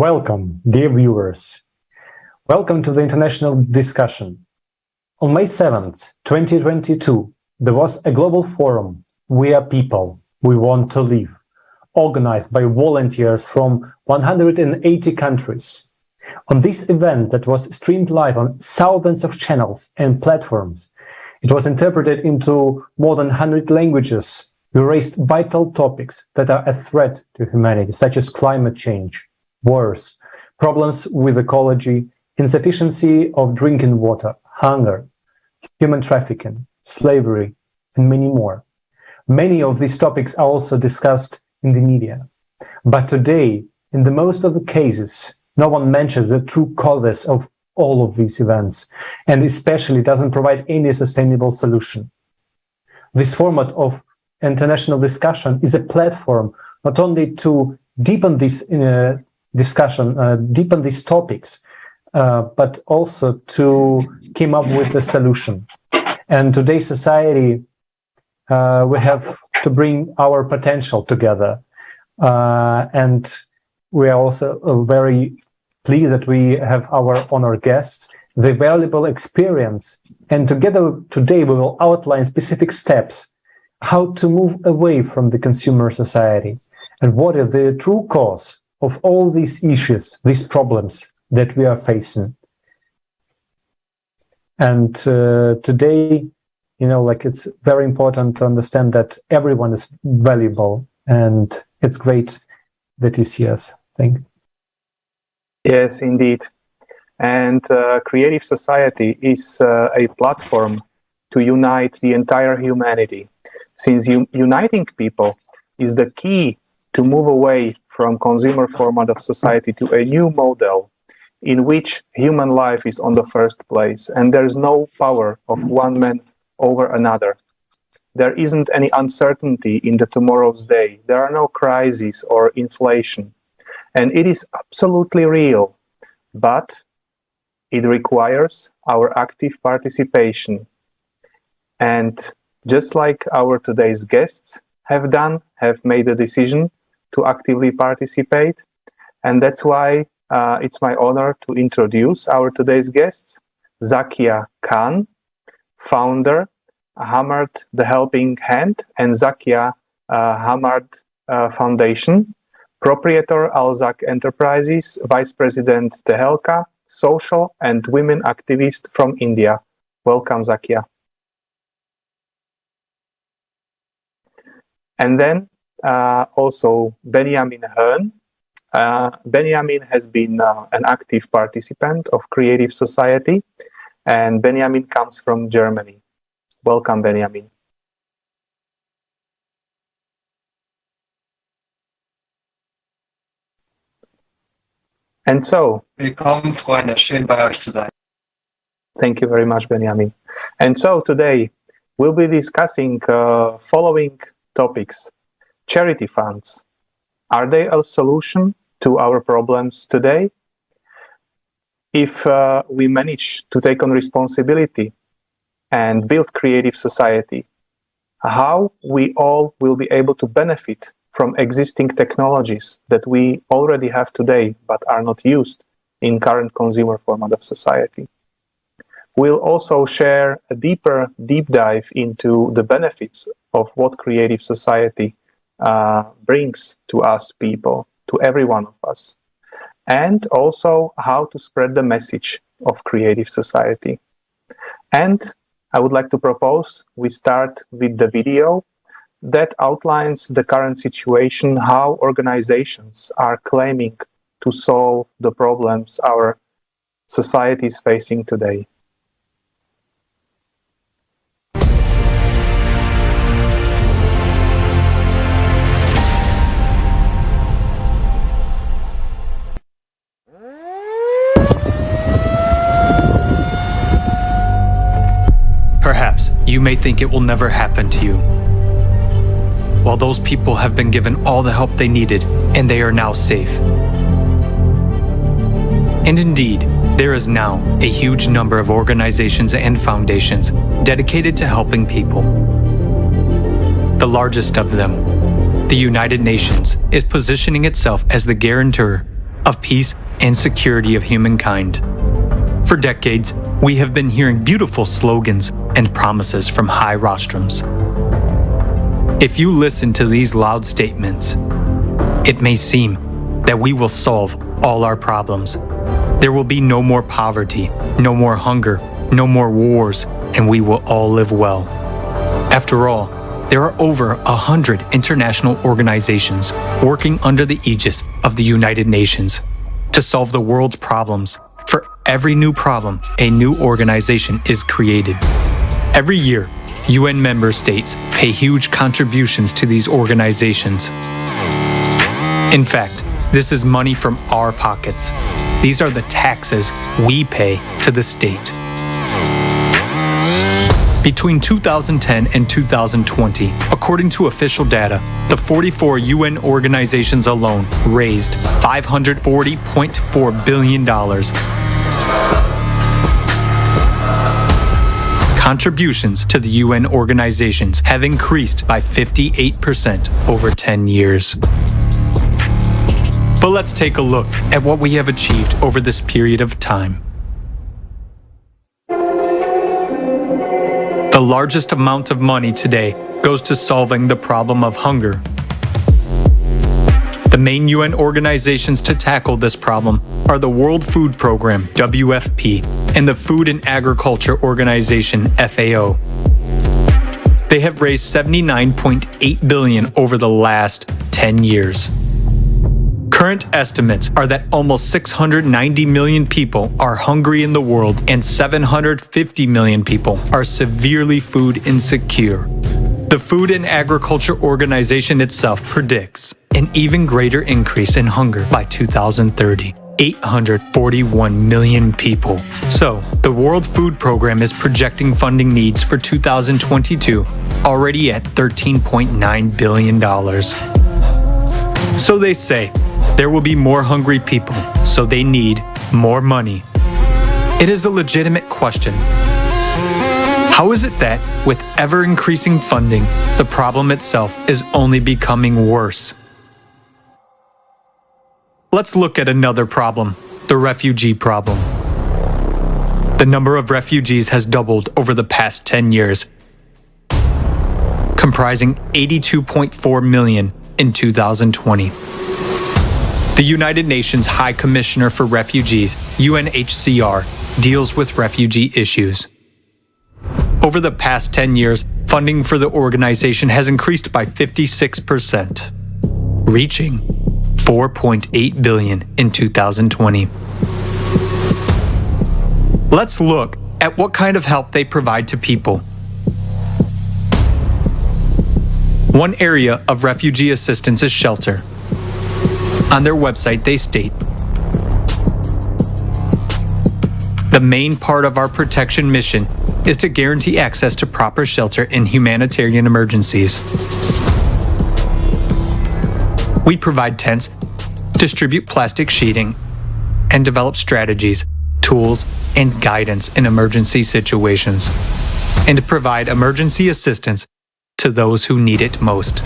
Welcome, dear viewers. Welcome to the international discussion. On May 7th, 2022, there was a global forum, We Are People, We Want to Live, organized by volunteers from 180 countries. On this event that was streamed live on thousands of channels and platforms, it was interpreted into more than 100 languages. We raised vital topics that are a threat to humanity, such as climate change, wars, problems with ecology, insufficiency of drinking water, hunger, human trafficking, slavery, and many more. Many of these topics are also discussed in the media. But today, in the most of the cases, no one mentions the true causes of all of these events, and especially doesn't provide any sustainable solution. This format of international discussion is a platform not only to deepen this discussion, deepen these topics, but also to come up with a solution. And today's society, we have to bring our potential together. And we are also very pleased that we have our honored guests, the valuable experience. And together today, we will outline specific steps how to move away from the consumer society and what is the true cause of all these issues, these problems that we are facing. And today, it's very important to understand that everyone is valuable, and it's great that you see us. Thank you. Yes, indeed. And Creative Society is a platform to unite the entire humanity, since uniting people is the key to move away from consumer format of society to a new model in which human life is on the first place, and there is no power of one man over another. There isn't any uncertainty in the tomorrow's day. There are no crises or inflation. And it is absolutely real, but it requires our active participation. And just like our today's guests have made a decision to actively participate. And that's why it's my honor to introduce our today's guests, Zakia Khan, founder, Hammered the Helping Hand and Zakia Hammered Foundation, proprietor Alzak Enterprises, Vice President Tehelka, social and women activist from India. Welcome, Zakia. And then also Benjamin Hoen. Benjamin has been an active participant of Creative Society, and Benjamin comes from Germany. Welcome, Benjamin. And so, willkommen, Freunde. Schön bei euch zu sein. Thank you very much, Benjamin. And so today we'll be discussing following topics. Charity funds. Are they a solution to our problems today? If we manage to take on responsibility and build creative society, how we all will be able to benefit from existing technologies that we already have today but are not used in current consumer format of society. We'll also share a deep dive into the benefits of what creative society brings to us people, to every one of us, and also how to spread the message of creative society. And I would like to propose we start with the video that outlines the current situation, how organizations are claiming to solve the problems our society is facing today. Perhaps you may think it will never happen to you, while those people have been given all the help they needed and they are now safe. And indeed, there is now a huge number of organizations and foundations dedicated to helping people. The largest of them, the United Nations, is positioning itself as the guarantor of peace and security of humankind. For decades, we have been hearing beautiful slogans and promises from high rostrums. If you listen to these loud statements, it may seem that we will solve all our problems. There will be no more poverty, no more hunger, no more wars, and we will all live well. After all, there are over 100 international organizations working under the aegis of the United Nations to solve the world's problems. For every new problem, a new organization is created. Every year, UN member states pay huge contributions to these organizations. In fact, this is money from our pockets. These are the taxes we pay to the state. Between 2010 and 2020, according to official data, the 44 UN organizations alone raised $540.4 billion. Contributions to the UN organizations have increased by 58% over 10 years. But let's take a look at what we have achieved over this period of time. The largest amount of money today goes to solving the problem of hunger. The main UN organizations to tackle this problem are the World Food Program, WFP, and the Food and Agriculture Organization, FAO. They have raised $79.8 billion over the last 10 years. Current estimates are that almost 690 million people are hungry in the world and 750 million people are severely food insecure. The Food and Agriculture Organization itself predicts an even greater increase in hunger by 2030, 841 million people. So, the World Food Program is projecting funding needs for 2022 already at $13.9 billion. So they say, there will be more hungry people, so they need more money. It is a legitimate question. How is it that, with ever-increasing funding, the problem itself is only becoming worse? Let's look at another problem, the refugee problem. The number of refugees has doubled over the past 10 years, comprising 82.4 million in 2020. The United Nations High Commissioner for Refugees, UNHCR, deals with refugee issues. Over the past 10 years, funding for the organization has increased by 56%, reaching $4.8 billion in 2020. Let's look at what kind of help they provide to people. One area of refugee assistance is shelter. On their website, they state, "The main part of our protection mission is to guarantee access to proper shelter in humanitarian emergencies. We provide tents, distribute plastic sheeting, and develop strategies, tools, and guidance in emergency situations, and provide emergency assistance to those who need it most.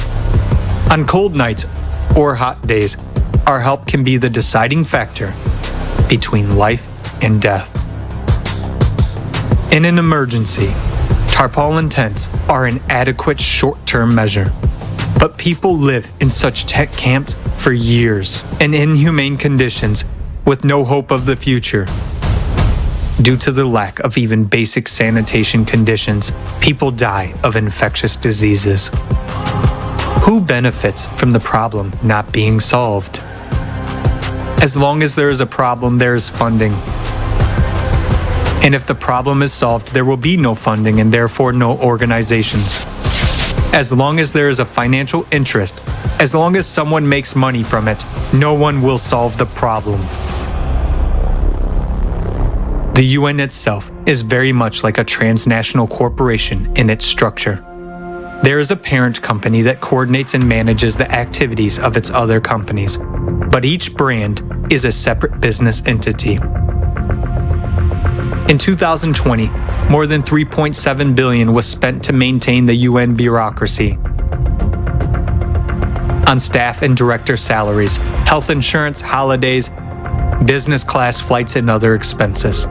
On cold nights or hot days, our help can be the deciding factor between life and death. In an emergency, tarpaulin tents are an adequate short-term measure, but people live in such tent camps for years in inhumane conditions with no hope of the future. Due to the lack of even basic sanitation conditions, people die of infectious diseases. Who benefits from the problem not being solved? As long as there is a problem, there is funding. And if the problem is solved, there will be no funding and therefore no organizations. As long as there is a financial interest, as long as someone makes money from it, no one will solve the problem. The UN itself is very much like a transnational corporation in its structure. There is a parent company that coordinates and manages the activities of its other companies, but each brand is a separate business entity. In 2020, more than $3.7 billion was spent to maintain the UN bureaucracy. On staff and director salaries, health insurance, holidays, business class flights, and other expenses.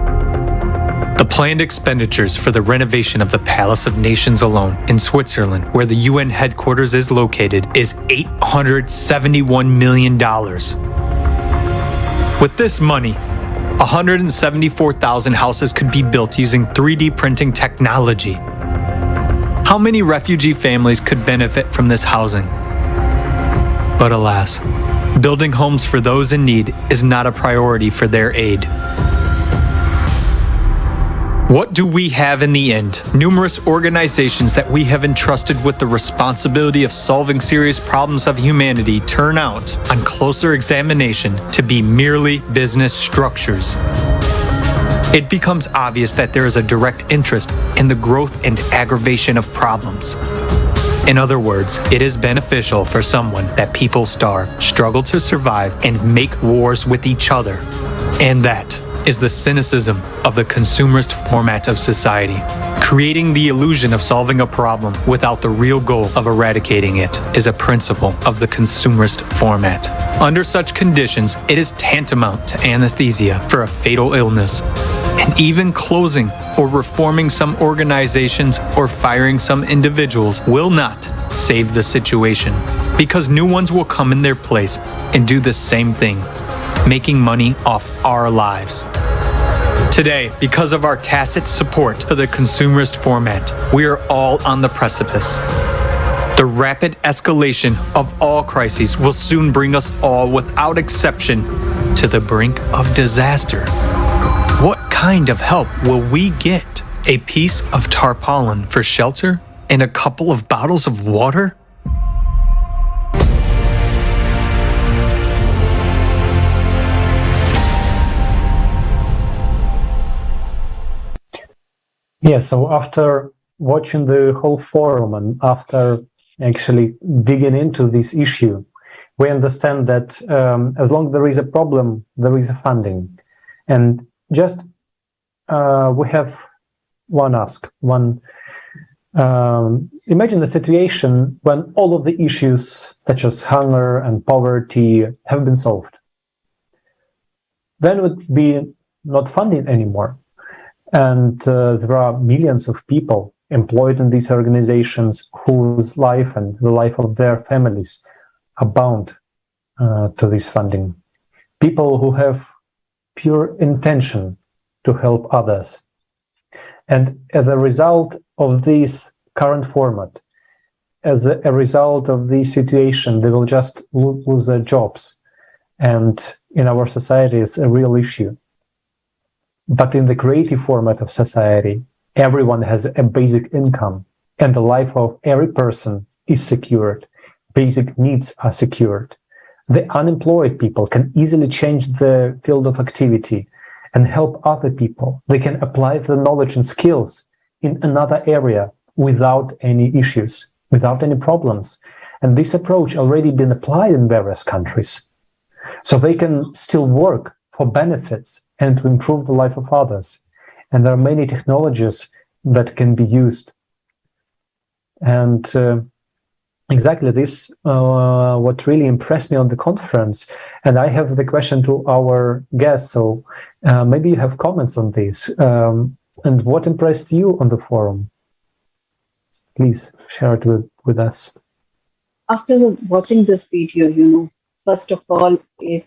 The planned expenditures for the renovation of the Palace of Nations alone in Switzerland, where the UN headquarters is located, is $871 million. With this money, 174,000 houses could be built using 3D printing technology. How many refugee families could benefit from this housing? But alas, building homes for those in need is not a priority for their aid. What do we have in the end? Numerous organizations that we have entrusted with the responsibility of solving serious problems of humanity turn out, on closer examination, to be merely business structures. It becomes obvious that there is a direct interest in the growth and aggravation of problems. In other words, it is beneficial for someone that people starve, struggle to survive, and make wars with each other. And that is the cynicism of the consumerist format of society. Creating the illusion of solving a problem without the real goal of eradicating it is a principle of the consumerist format. Under such conditions, it is tantamount to anesthesia for a fatal illness. And even closing or reforming some organizations or firing some individuals will not save the situation, because new ones will come in their place and do the same thing, making money off our lives. Today, because of our tacit support to the consumerist format, we are all on the precipice. The rapid escalation of all crises will soon bring us all, without exception, to the brink of disaster. What kind of help will we get? A piece of tarpaulin for shelter and a couple of bottles of water? Yeah, so after watching the whole forum and after actually digging into this issue, we understand that as long as there is a problem, there is a funding. And just we have one ask. Imagine a situation when all of the issues such as hunger and poverty have been solved. Then it would be not funding anymore. And there are millions of people employed in these organizations whose life and the life of their families are bound to this funding. People who have pure intention to help others. And as a result of this current format, as a result of this situation, they will just lose their jobs. And in our society, it's a real issue. But in the creative format of society, everyone has a basic income, and the life of every person is secured. Basic needs are secured. The unemployed people can easily change the field of activity and help other people. They can apply the knowledge and skills in another area without any issues, without any problems. And this approach already been applied in various countries. So they can still work for benefits and to improve the life of others. And there are many technologies that can be used. And exactly this, what really impressed me on the conference. And I have the question to our guests, so maybe you have comments on this. And what impressed you on the forum? Please share it with us. After watching this video, first of all, it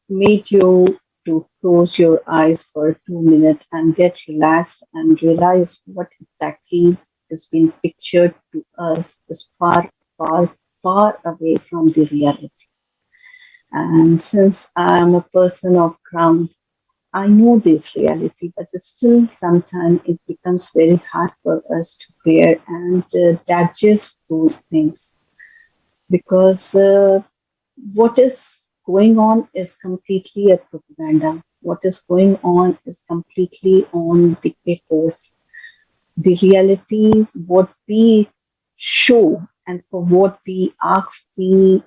made you to close your eyes for 2 minutes and get relaxed and realize what exactly has been pictured to us is far, far, far away from the reality. And since I am a person of ground, I know this reality, but still sometimes it becomes very hard for us to bear and digest those things. Because what is going on is completely a propaganda. What is going on is completely on the papers. The reality, what we show and for what we ask the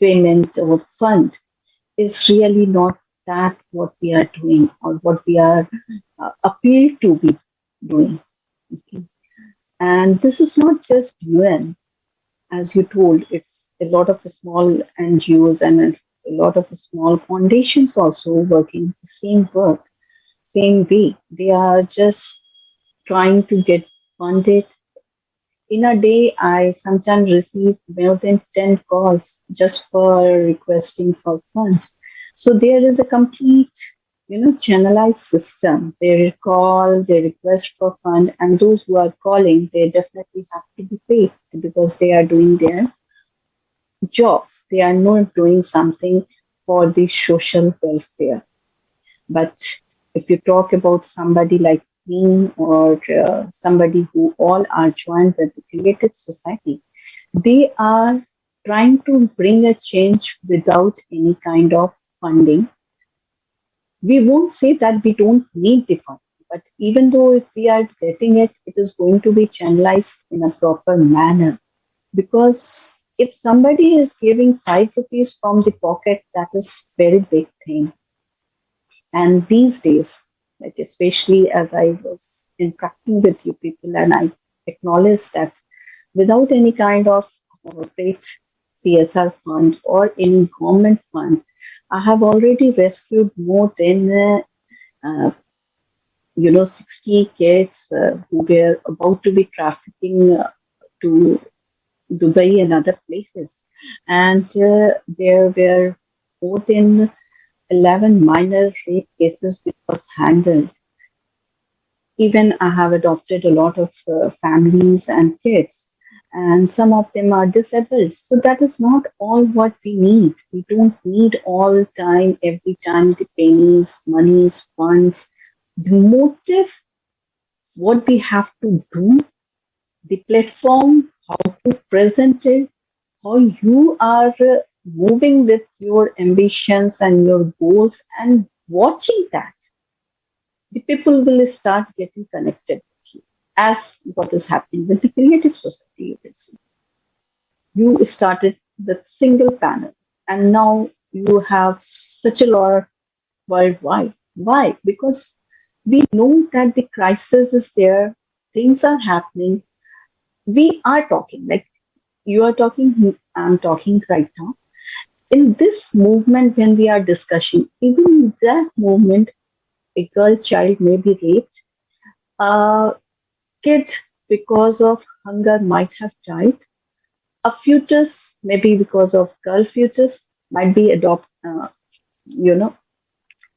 payment or fund is really not that what we are doing or what we are appealed to be doing. Okay. And this is not just UN. As you told, it's a lot of small NGOs and a lot of small foundations also working the same work, same way. They are just trying to get funded. In a day, I sometimes receive more than 10 calls just for requesting for fund. So there is a complete, channelized system. They call, they request for fund, and those who are calling, they definitely have to be paid because they are doing their jobs. They are not doing something for the social welfare. But if you talk about somebody like me or somebody who all are joined with the creative society, they are trying to bring a change without any kind of funding. We won't say that we don't need the fund, but even though if we are getting it, it is going to be channelized in a proper manner. Because if somebody is giving 5 rupees from the pocket, that is very big thing. And these days, like especially as I was interacting with you people, and I acknowledge that without any kind of corporate CSR fund or any government fund, I have already rescued more than 60 kids who were about to be trafficking to Dubai and other places. And there were more than 11 minor rape cases which was handled. Even I have adopted a lot of families and kids, and some of them are disabled. So that is not all what we need. We don't need all the time, every time, the pennies, monies, funds. The motive, what we have to do, the platform, how to present it, how you are moving with your ambitions and your goals, and watching that, the people will start getting connected with you. As what is happening with the creative society, you can see. You started with single panel, and now you have such a lot worldwide. Why? Because we know that the crisis is there, things are happening. We are talking, like you are talking, I'm talking right now. In this movement, when we are discussing, even in that movement, a girl child may be raped, a kid because of hunger might have died, a fetus maybe because of girl fetus might be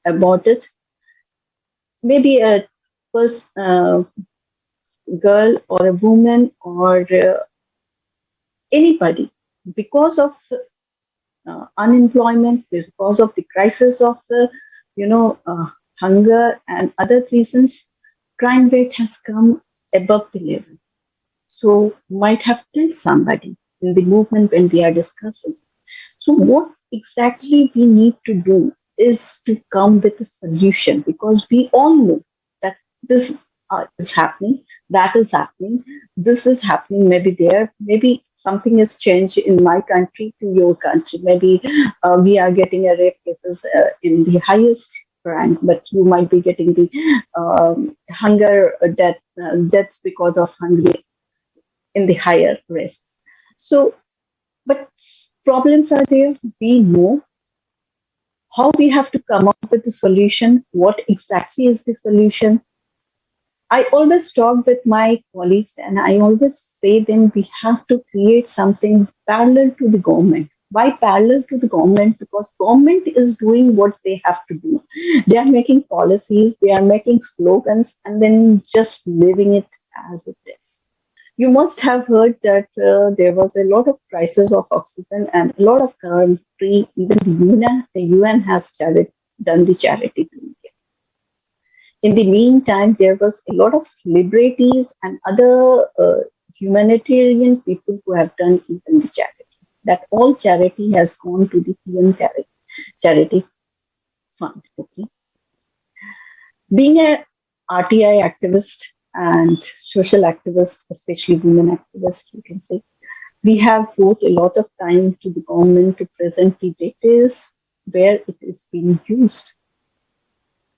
aborted, maybe a girl or a woman or anybody because of unemployment, because of the crisis of hunger and other reasons, crime rate has come above the level. So might have killed somebody in the movement when we are discussing. So what exactly we need to do is to come with a solution, because we all know that this is happening, that is happening, this is happening, maybe there, maybe something has changed in my country to your country. Maybe we are getting a rape cases in the highest rank, but you might be getting the hunger deaths because of hunger in the higher risks. So, but problems are there. We know how we have to come up with the solution. What exactly is the solution? I always talk with my colleagues and I always say them we have to create something parallel to the government. Why parallel to the government? Because government is doing what they have to do. They are making policies, they are making slogans, and then just living it as it is. You must have heard that there was a lot of crisis of oxygen and a lot of country, even the UN has done the charity to India. In the meantime, there was a lot of celebrities and other humanitarian people who have done even the charity. That all charity has gone to the PM charity fund. Okay. Being a RTI activist and social activist, especially women activists, you can say, we have put a lot of time to the government to present the details where it is being used,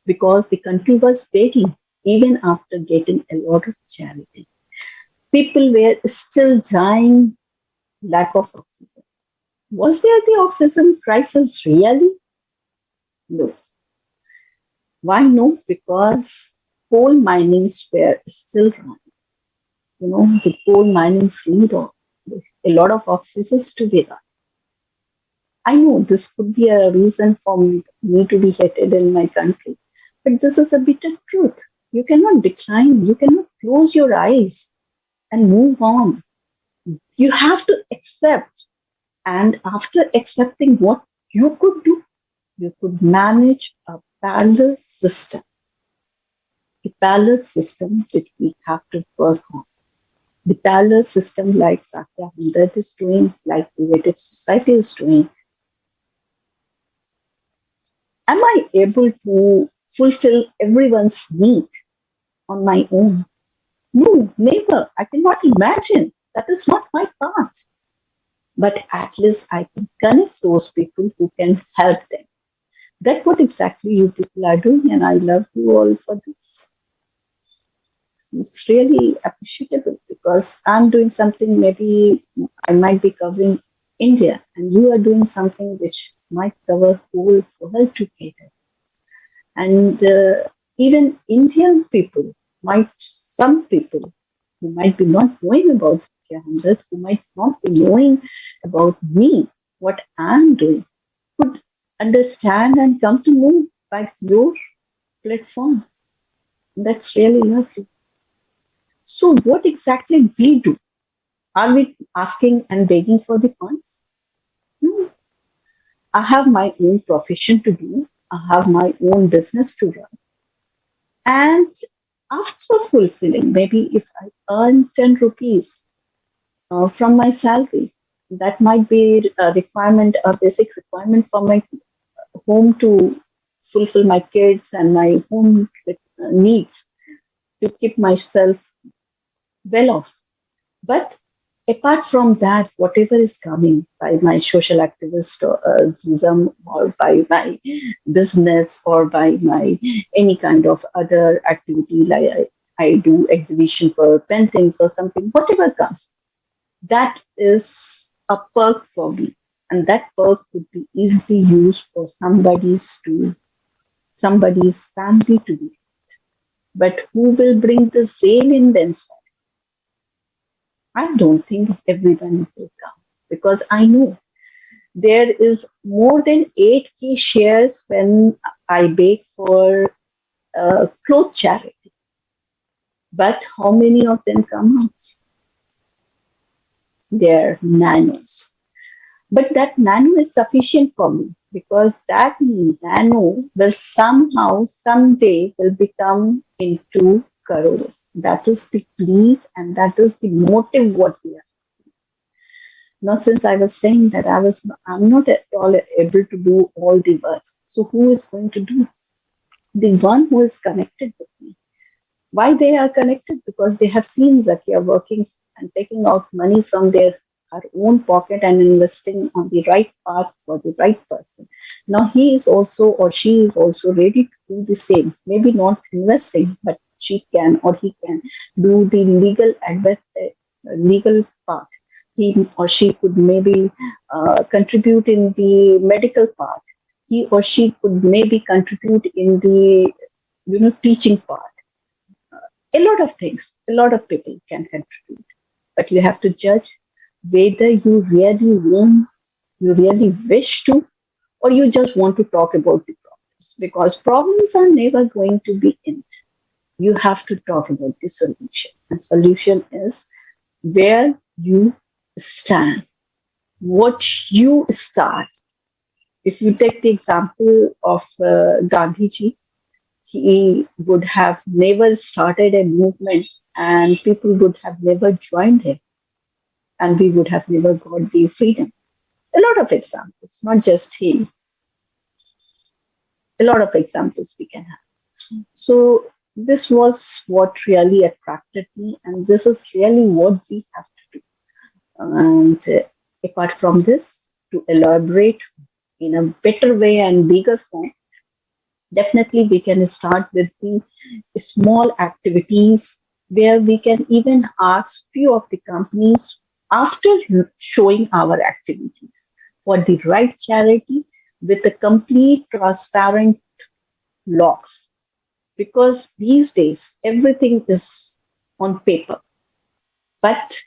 because the country was begging even after getting a lot of charity. People were still dying, lack of oxygen. Was there the oxygen crisis really? No. Why no? Because coal minings were still running. The coal minings need a lot of oxygen to be run. I know this could be a reason for me to be hated in my country, but this is a bitter truth. You cannot decline, you cannot close your eyes and move on. You have to accept. And after accepting what you could do, you could manage a parallel system. A parallel system which we have to work on. The parallel system like Satya Hamdard is doing, like Creative Society is doing. Am I able to fulfill everyone's need on my own? No, never. I cannot imagine. That is not my path. But at least I can connect those people who can help them. That's what exactly you people are doing, and I love you all for this. It's really appreciable because I'm doing something, maybe I might be covering India, and you are doing something which might cover whole world together. And even Indian people some people who might be not knowing about Satya Hamdard, who might not be knowing about me, what I'm doing, could understand and come to know by your platform. That's really lovely. So what exactly we do? Are we asking and begging for the funds? No. I have my own profession to do. I have my own business to run. And after fulfilling, maybe if I earn 10 rupees from my salary, that might be a requirement, a basic requirement for my home to fulfill my kids and my home needs to keep myself well off. But apart from that, whatever is coming by my social activism or by my business or by my any kind of other activity, like I do exhibition for paintings or something, whatever comes, that is a perk for me. And that perk could be easily used for somebody's family to be. But who will bring the same in themselves? I don't think everyone will come because I know there is more than 8K shares when I bake for cloth charity. But how many of them come out? They're nanos. But that nano is sufficient for me because that nano will somehow, someday will become into crores. That is the belief and that is the motive what we are. Not since I was saying that I'm not at all able to do all the works. So who is going to do? The one who is connected with me. Why they are connected? Because they have seen Zakia working and taking out money from her own pocket and investing on the right path for the right person. Now he is also or she is also ready to do the same. Maybe not investing, but she can or he can do the legal part. He or she could maybe contribute in the medical part. He or she could maybe contribute in the teaching part. A lot of things, a lot of people can contribute, but you have to judge whether you really want, you really wish to, or you just want to talk about the problems, because problems are never going to be end. You have to talk about the solution. And solution is where you stand, what you start. If you take the example of Gandhiji, he would have never started a movement and people would have never joined him and we would have never got the freedom. A lot of examples, not just him. A lot of examples we can have. So this was what really attracted me and this is really what we have to do. And apart from this, to elaborate in a better way and bigger form, definitely we can start with the small activities where we can even ask few of the companies after showing our activities. for the right charity with a complete transparent laws. Because these days everything is on paper, but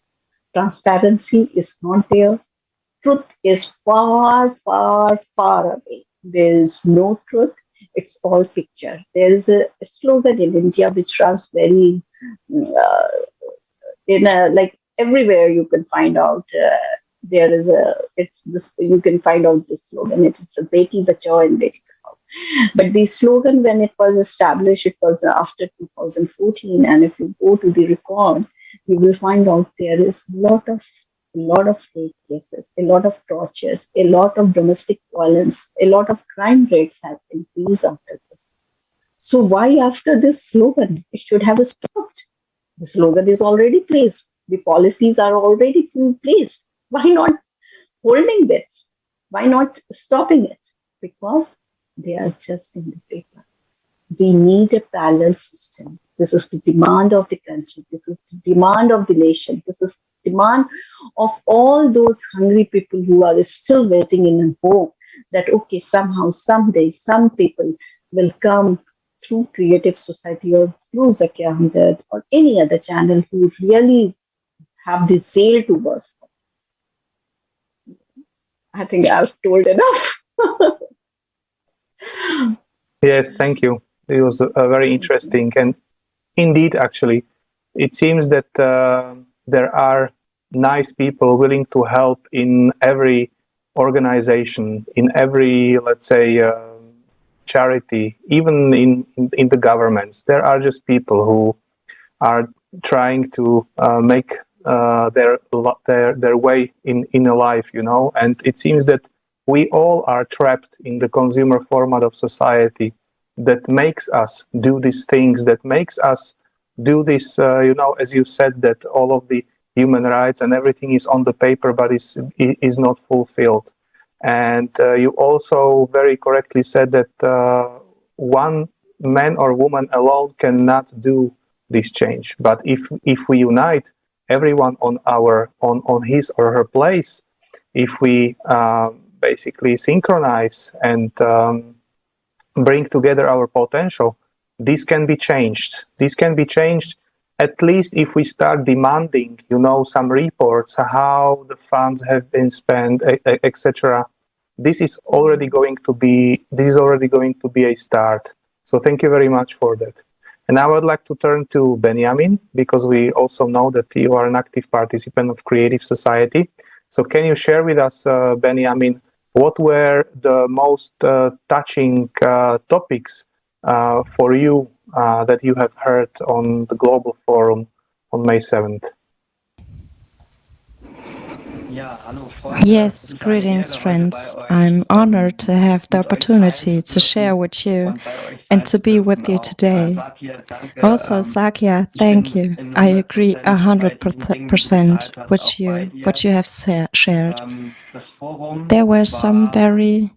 transparency is not there. Truth is far, far, far away. There is no truth. It's all picture. There is a slogan in India which runs very uh, in a, like everywhere you can find out. There is a it's this you can find out this slogan. It's a Beti Bachao and Beti Padhao. But the slogan, when it was established, it was after 2014. And if you go to the record, you will find out there is a lot of rape cases, a lot of tortures, a lot of domestic violence, a lot of crime rates has increased after this. So why after this slogan? It should have stopped. The slogan is already placed. The policies are already in place. Why not holding this? Why not stopping it? Because they are just in the paper. We need a parallel system. This is the demand of the country. This is the demand of the nation. This is the demand of all those hungry people who are still waiting in hope that, okay, somehow, someday, some people will come through Creative Society or through Zakia Hamdard or any other channel who really have the zeal to work for. I think I've told enough. Yes, thank you. It was very interesting. And indeed, actually, it seems that there are nice people willing to help in every organization, in every, let's say, charity, even in the governments. There are just people who are trying to make their way in a life, you know. And it seems that we all are trapped in the consumer format of society that makes us do these things, that makes us do this, you know, as you said, that all of the human rights and everything is on the paper, but is not fulfilled. And you also very correctly said that one man or woman alone cannot do this change. But if we unite everyone on his or her place, if we basically synchronize and bring together our potential, this can be changed. This can be changed at least if we start demanding, you know, some reports, how the funds have been spent, etc. This is already going to be a start. So thank you very much for that. And I would like to turn to Benjamin, because we also know that you are an active participant of Creative Society. So can you share with us, Benjamin, what were the most touching topics for you that you have heard on the Global Forum on May 7th? Yes, greetings, friends. I'm honored to have the opportunity to share with you and to be with you today. Also, Zakia, thank you. I agree 100% with what you have shared. There were some very,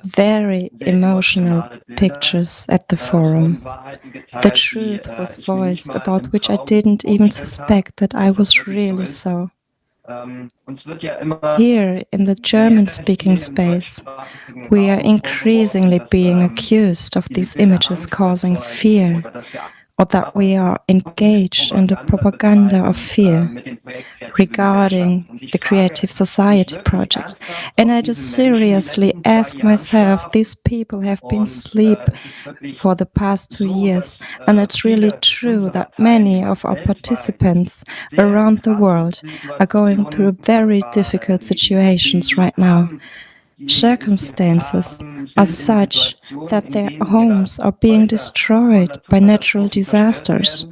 very emotional pictures at the forum. The truth was voiced about which I didn't even suspect that I was really so. Here in the German-speaking space, we are increasingly being accused of these images causing fear, or that we are engaged in the propaganda of fear regarding the Creative Society project. And I just seriously ask myself, these people have been asleep for the past 2 years, and it's really true that many of our participants around the world are going through very difficult situations right now. Circumstances are such that their homes are being destroyed by natural disasters.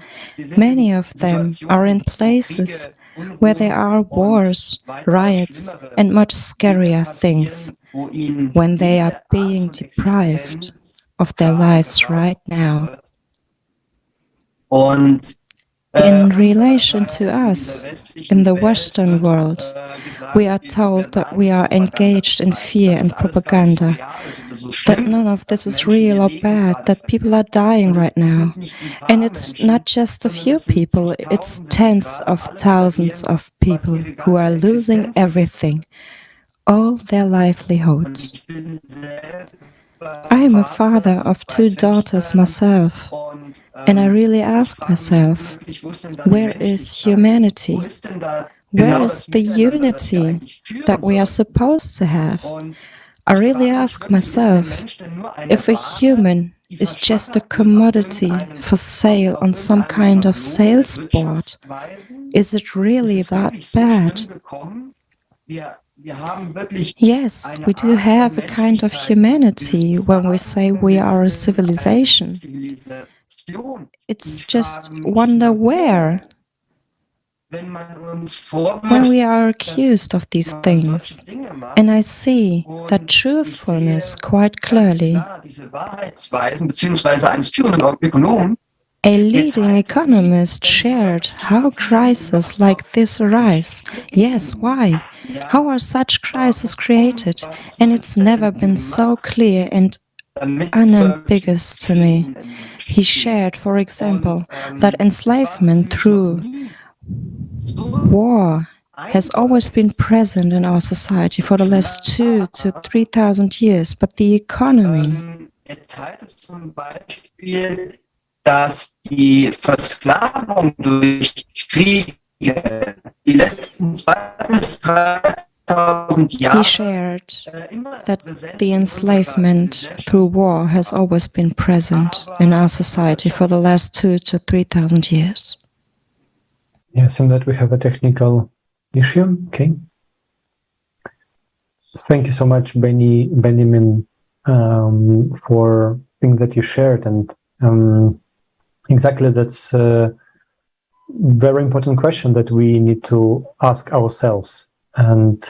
Many of them are in places where there are wars, riots, and much scarier things, when they are being deprived of their lives right now. In relation to us, in the Western world, we are told that we are engaged in fear and propaganda, that none of this is real or bad, that people are dying right now. And it's not just a few people, it's tens of thousands of people who are losing everything. all their livelihoods. I am a father of 2 daughters myself, and I really ask myself, where is humanity? Where is the unity that we are supposed to have? I really ask myself, if a human is just a commodity for sale on some kind of sales board, is it really that bad? Yes, we do have a kind of humanity when we say we are a civilization. It's just wonder where. When we are accused of these things, and I see that truthfulness quite clearly. A leading economist shared how crises like this arise. Yes, why? How are such crises created? And it's never been so clear and unambiguous to me. He shared, for example, that enslavement through war has always been present in our society for the last 2,000 to 3,000 years, but the economy dass die Versklavung durch Kriege die letzten 2.000 bis 3.000 Jahre. He shared that the enslavement through war has always been present in our society for the last 2,000 to 3,000 years. Yes, and that we have a technical issue. Okay. Thank you so much, Benjamin, for things that you shared, and exactly, that's a very important question that we need to ask ourselves. And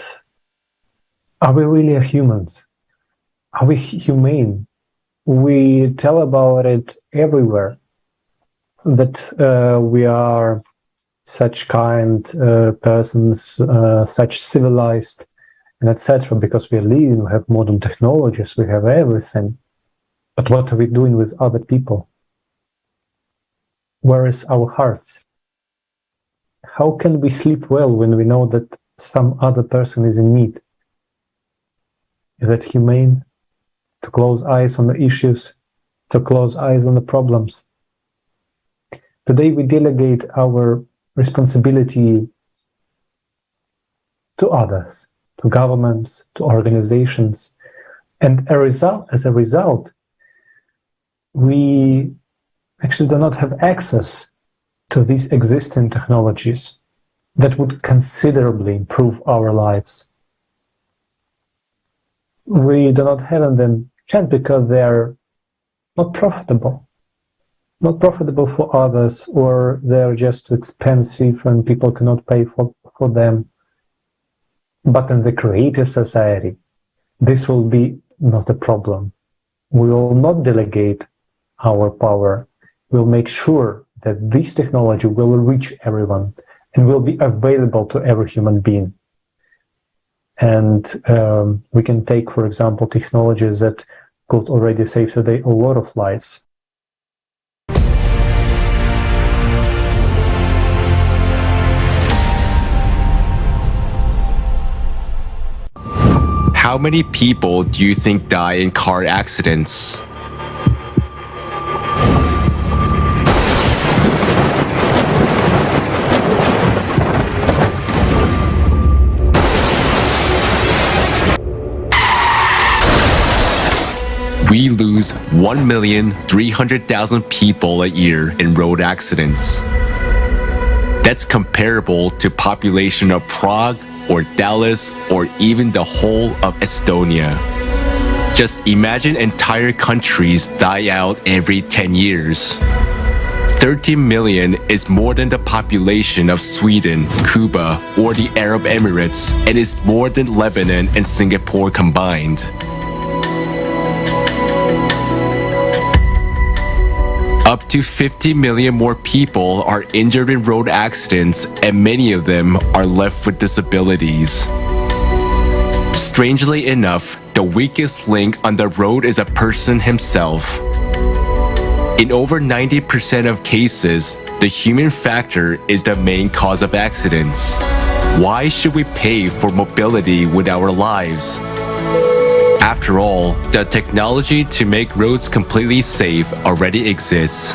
are we really humans? Are we humane? We tell about it everywhere, that we are such kind persons, such civilized, and etc., because we are living, we have modern technologies, we have everything. But what are we doing with other people? Where is our hearts? How can we sleep well when we know that some other person is in need? Is that humane? To close eyes on the issues, to close eyes on the problems. Today we delegate our responsibility to others, to governments, to organizations, and as a result, we actually do not have access to these existing technologies that would considerably improve our lives. We do not have them just because they are not profitable for others, or they're just too expensive and people cannot pay for them. But in the creative society, this will be not a problem. We will not delegate our power. We'll make sure that this technology will reach everyone and will be available to every human being. And we can take, for example, technologies that could already save today a lot of lives. How many people do you think die in car accidents? We lose 1,300,000 people a year in road accidents. That's comparable to population of Prague or Dallas or even the whole of Estonia. Just imagine entire countries die out every 10 years. 13 million is more than the population of Sweden, Cuba, or the Arab Emirates, and is more than Lebanon and Singapore combined. Up to 50 million more people are injured in road accidents, and many of them are left with disabilities. Strangely enough, the weakest link on the road is a person himself. In over 90% of cases, the human factor is the main cause of accidents. Why should we pay for mobility with our lives? After all, the technology to make roads completely safe already exists.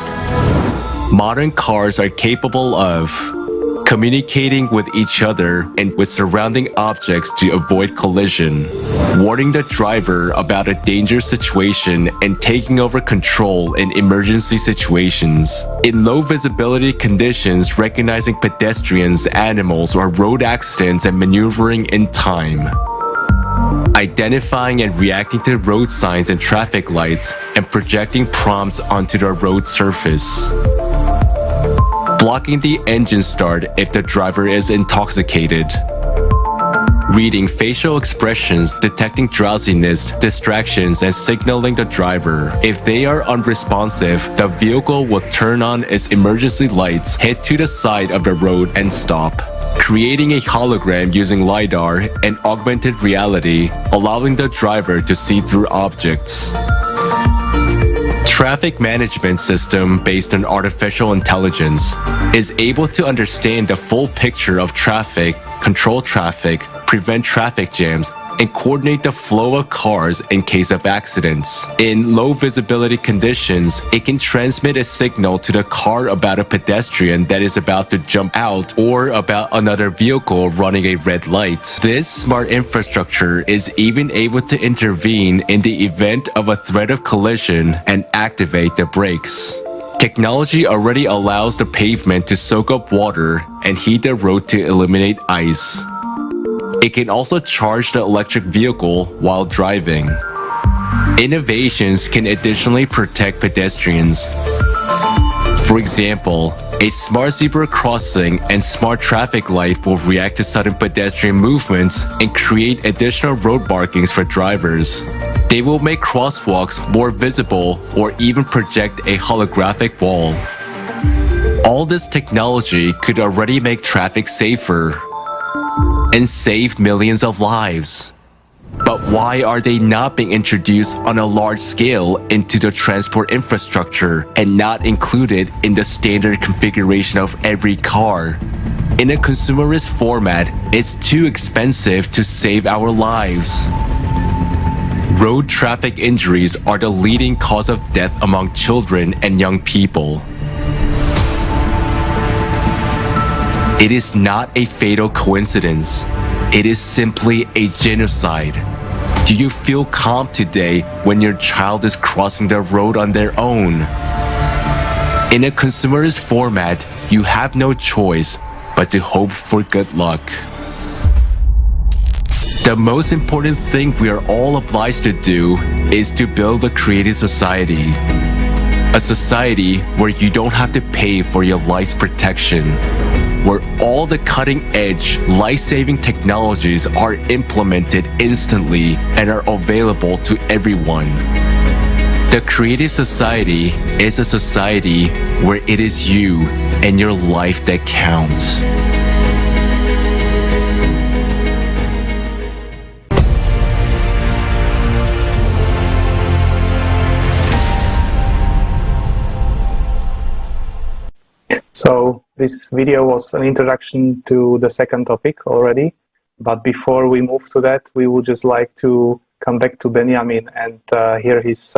Modern cars are capable of communicating with each other and with surrounding objects to avoid collision, warning the driver about a dangerous situation and taking over control in emergency situations. In low visibility conditions, recognizing pedestrians, animals, or road accidents and maneuvering in time. Identifying and reacting to road signs and traffic lights and projecting prompts onto the road surface. Blocking the engine start if the driver is intoxicated. Reading facial expressions, detecting drowsiness, distractions, and signaling the driver. If they are unresponsive, the vehicle will turn on its emergency lights, head to the side of the road, and stop. Creating a hologram using LiDAR and augmented reality, allowing the driver to see through objects. Traffic management system based on artificial intelligence is able to understand the full picture of traffic, control traffic, prevent traffic jams, and coordinate the flow of cars in case of accidents. In low visibility conditions, it can transmit a signal to the car about a pedestrian that is about to jump out or about another vehicle running a red light. This smart infrastructure is even able to intervene in the event of a threat of collision and activate the brakes. Technology already allows the pavement to soak up water and heat the road to eliminate ice. It can also charge the electric vehicle while driving. Innovations can additionally protect pedestrians. For example, a smart zebra crossing and smart traffic light will react to sudden pedestrian movements and create additional road markings for drivers. They will make crosswalks more visible or even project a holographic wall. All this technology could already make traffic safer and save millions of lives. But why are they not being introduced on a large scale into the transport infrastructure and not included in the standard configuration of every car? In a consumerist format, it's too expensive to save our lives. Road traffic injuries are the leading cause of death among children and young people. It is not a fatal coincidence. It is simply a genocide. Do you feel calm today when your child is crossing the road on their own? In a consumerist format, you have no choice but to hope for good luck. The most important thing we are all obliged to do is to build a creative society. A society where you don't have to pay for your life's protection, where all the cutting-edge, life-saving technologies are implemented instantly and are available to everyone. The creative society is a society where it is you and your life that count. So this video was an introduction to the second topic already, but before we move to that, we would just like to come back to Benjamin and hear his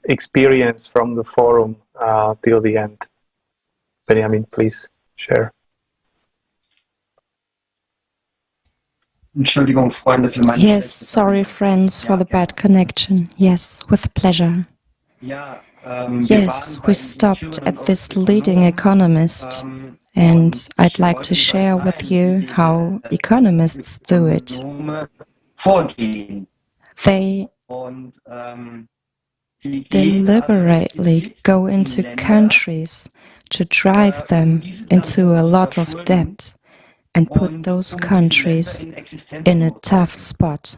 experience from the forum till the end. Benjamin, please share. Yes, sorry friends for the bad connection. Yes, with pleasure. Yes, we stopped at this leading economist, and I'd like to share with you how economists do it. They deliberately go into countries to drive them into a lot of debt and put those countries in a tough spot.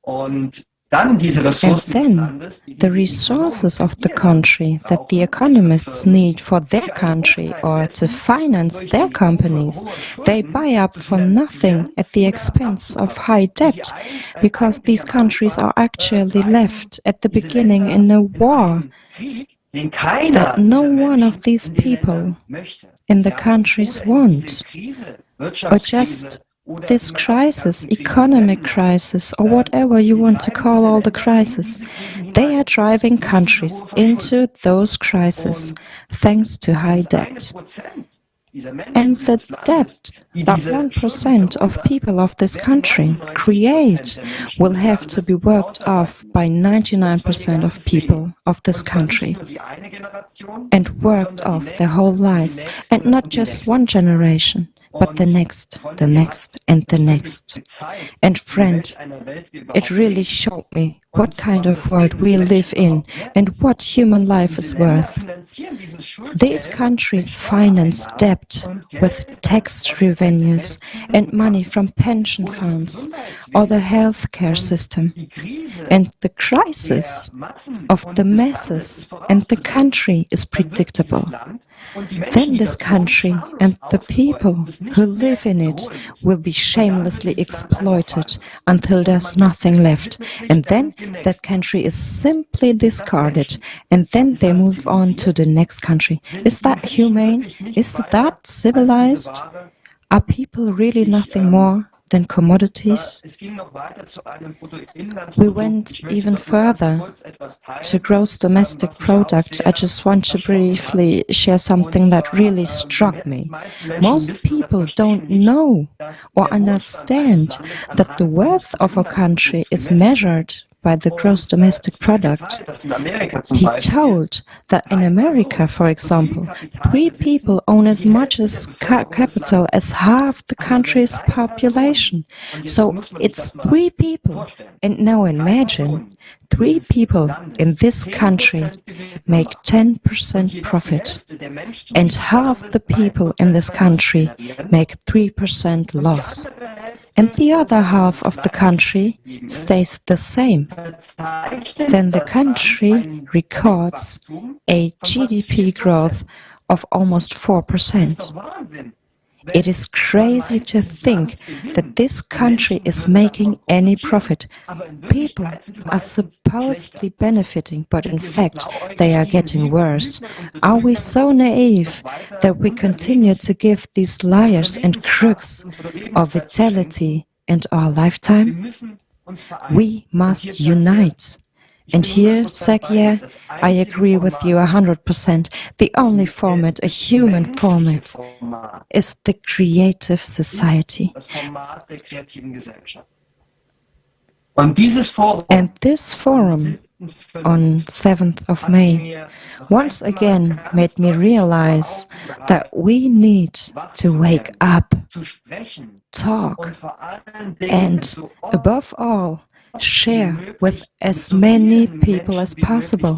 And then the resources of the country that the economists need for their country or to finance their companies, they buy up for nothing at the expense of high debt, because these countries are actually left at the beginning in a war that no one of these people in the countries want, or just this crisis, economic crisis, or whatever you want to call all the crises, they are driving countries into those crises thanks to high debt. And the debt that 1% of people of this country create will have to be worked off by 99% of people of this country, and worked off their whole lives, and not just one generation, but the next, and the next. And friend, it really showed me what kind of world we live in and what human life is worth. These countries finance debt with tax revenues and money from pension funds or the healthcare system. And the crisis of the masses and the country is predictable. Then this country and the people who live in it will be shamelessly exploited until there's nothing left. And then that country is simply discarded, and then they move on to the next country. Is that humane? Is that civilized? Are people really nothing more than commodities? We went even further to gross domestic product. I just want to briefly share something that really struck me. Most people don't know or understand that the wealth of a country is measured by the gross domestic product. He told that in America, for example, 3 people own as much as capital as half the country's population. So it's 3 people. And now imagine 3 people in this country make 10% profit, and half the people in this country make 3% loss. And the other half of the country stays the same. Then the country records a GDP growth of almost 4%. It is crazy to think that this country is making any profit. People are supposedly benefiting, but in fact they are getting worse. Are we so naive that we continue to give these liars and crooks our vitality and our lifetime? We must unite. And here, Sakia, I agree with you 100%. The only format, a human format, is the creative society. And this forum on 7th of May once again made me realize that we need to wake up, talk, and above all, share with as many people as possible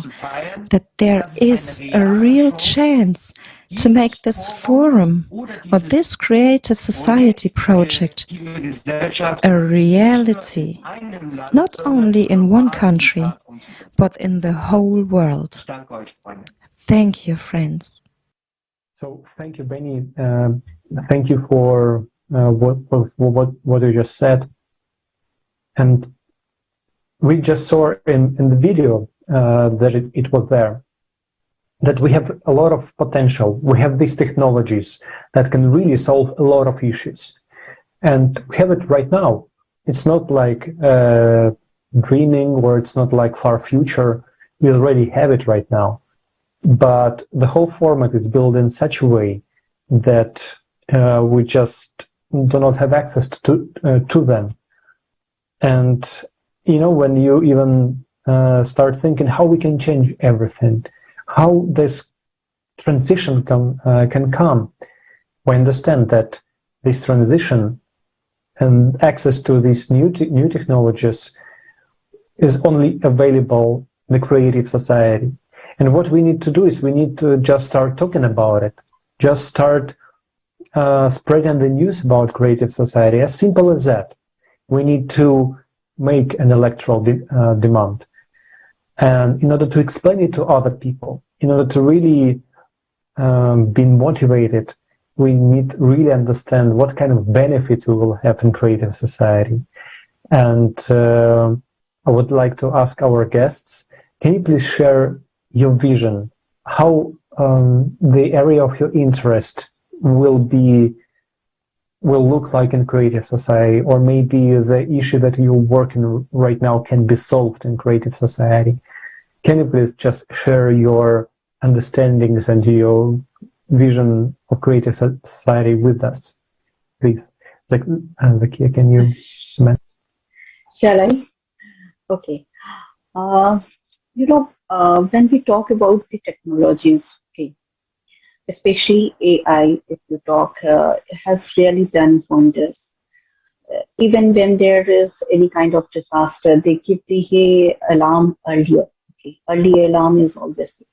that there is a real chance to make this forum or this creative society project a reality, not only in one country, but in the whole world. Thank you, friends. So thank you, Benny. Thank you for what you just said. And we just saw in the video that it was there, that we have a lot of potential. We have these technologies that can really solve a lot of issues. And we have it right now. It's not like dreaming, or it's not like far future. We already have it right now. But the whole format is built in such a way that we just do not have access to them. And you know, when you even start thinking how we can change everything, how this transition can come, we understand that this transition and access to these new technologies is only available in the creative society. And what we need to do is we need to just start talking about it, just start spreading the news about creative society, as simple as that. We need to make an electoral demand. And in order to explain it to other people, in order to really be motivated, we need to really understand what kind of benefits we will have in creative society. And I would like to ask our guests, can you please share your vision, how the area of your interest will look like in creative society, or maybe the issue that you're working right now can be solved in creative society. Can you please just share your understandings and your vision of creative society with us, please? Zakia, can you comment? Shall I? Okay. When we talk about the technologies, okay, especially AI, if you talk, has really done wonders. Even when there is any kind of disaster, they give the alarm earlier. Okay, early alarm is always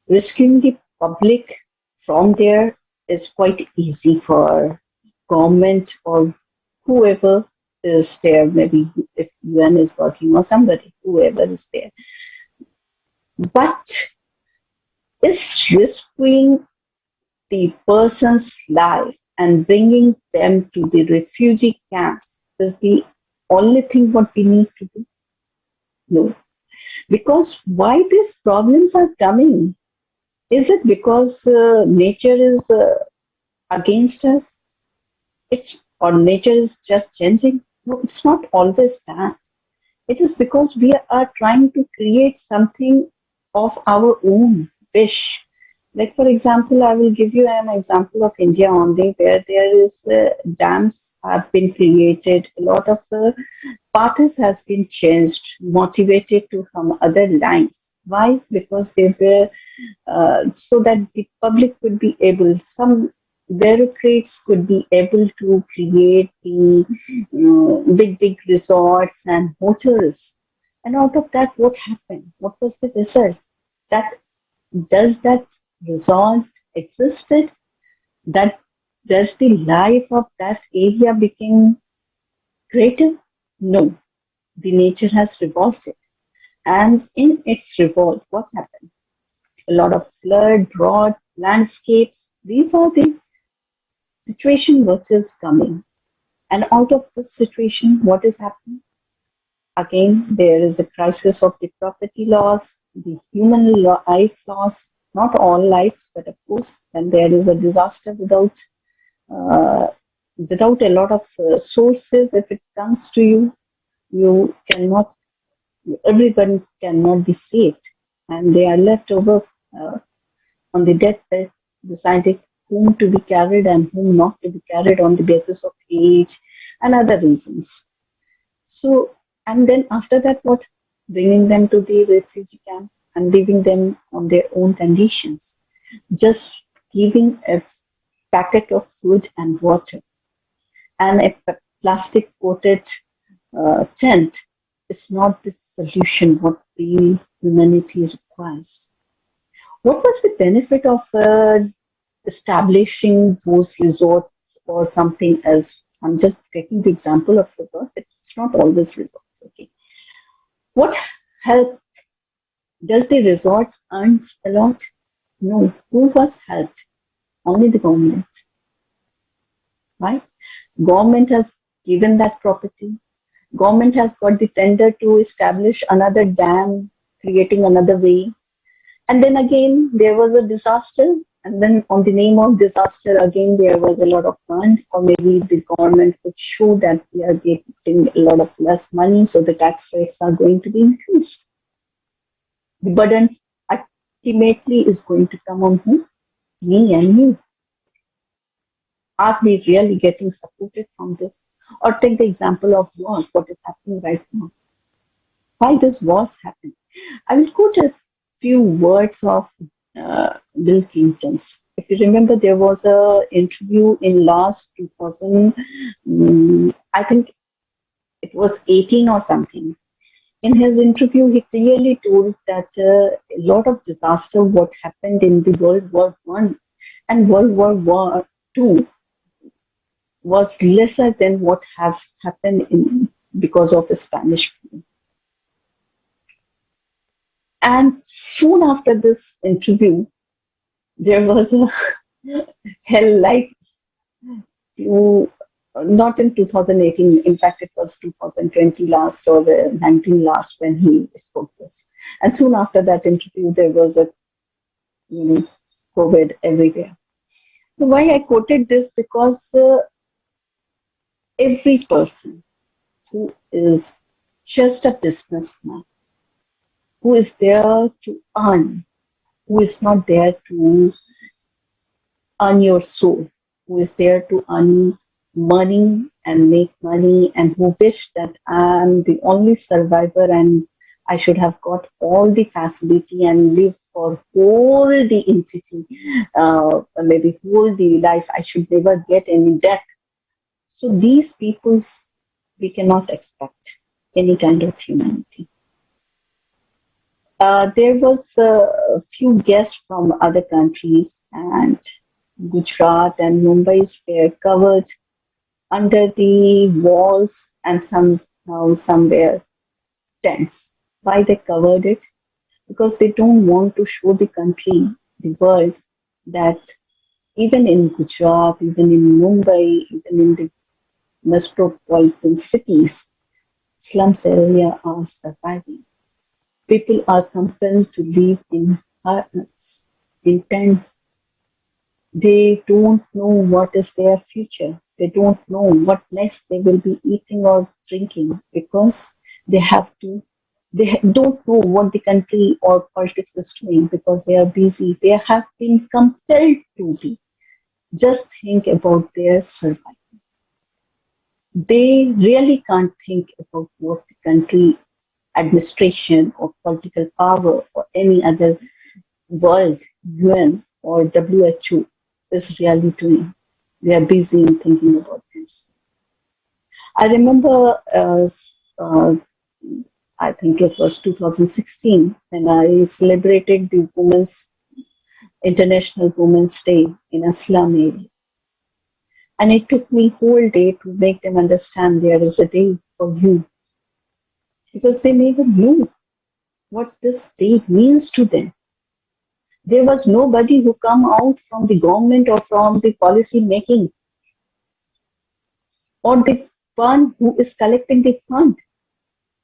rescuing the public from there is quite easy for government or whoever is there. Maybe if UN is working or somebody, whoever is there. But is rescuing the person's life and bringing them to the refugee camps is the only thing what we need to do? No. Because why these problems are coming? Is it because nature is against us? Or nature is just changing? No, it's not always that. It is because we are trying to create something of our own wish. Like, for example, I will give you an example of India only, where there is dams have been created. A lot of the paths has been changed, motivated to some other lines. Why? Because they were so that the public could be able, some bureaucrats could be able to create the big resorts and hotels. And out of that, what happened? What was the result? Does that result existed? Does the life of that area become greater? No. The nature has revolted. And in its revolt, what happened? A lot of flood, drought, landscapes. These are the situation which is coming. And out of this situation, what is happening? Again, there is a crisis of the property loss, the human life loss, not all lives, but of course, when there is a disaster without a lot of sources, if it comes to you, everyone cannot be saved. And they are left over on the deathbed, deciding whom to be carried and whom not to be carried on the basis of age and other reasons. So, and then after that, what? Bringing them to the refugee camp and leaving them on their own conditions. Just giving a packet of food and water and a plastic coated tent is not the solution what the humanity requires. What was the benefit of establishing those resorts or something else? I'm just taking the example of resort, but it's not always resorts. Okay. What help? Does the resort earn a lot? No. Who was helped? Only the government. Right? Government has given that property. Government has got the tender to establish another dam, creating another way. And then again, there was a disaster. And then on the name of disaster, again, there was a lot of fund, or maybe the government could show that we are getting a lot of less money, so the tax rates are going to be increased. The burden ultimately is going to come on who? Me and you. Are we really getting supported from this? Or take the example of war, what is happening right now. Why this was happening? I will quote a few words of Bill Clinton's. If you remember, there was an interview in last 2000, I think it was 18 or something. In his interview, he clearly told that a lot of disaster what happened in the World War I and World War II was lesser than what has happened because of the Spanish flu. And soon after this interview, there was a hell-like flu, not in 2018, in fact, it was 2020 last or 19 last when he spoke this. And soon after that interview, there was a COVID everywhere. Why I quoted this? Because every person who is just a businessman, who is there to earn, who is not there to earn your soul, who is there to earn money and make money, and who wish that I'm the only survivor and I should have got all the facility and live for whole the entity, maybe whole the life. I should never get any death. So these peoples, we cannot expect any kind of humanity. There was a few guests from other countries, and Gujarat and Mumbai were covered under the walls and somehow somewhere tents. Why they covered it? Because they don't want to show the country, the world, that even in Gujarat, even in Mumbai, even in the metropolitan cities, slums area are surviving. People are compelled to live in huts, in tents. They don't know what is their future. They don't know what next they will be eating or drinking, because they don't know what the country or politics is doing, because they are busy. They have been compelled to be. Just think about their survival. They really can't think about what the country administration or political power or any other world, Hoen or WHO is really doing. They are busy in thinking about this. I remember, I think it was 2016, when I celebrated the International Women's Day in a slum area. And it took me whole day to make them understand there is a day for you. Because they never knew what this day means to them. There was nobody who come out from the government or from the policy making or the fund who is collecting the fund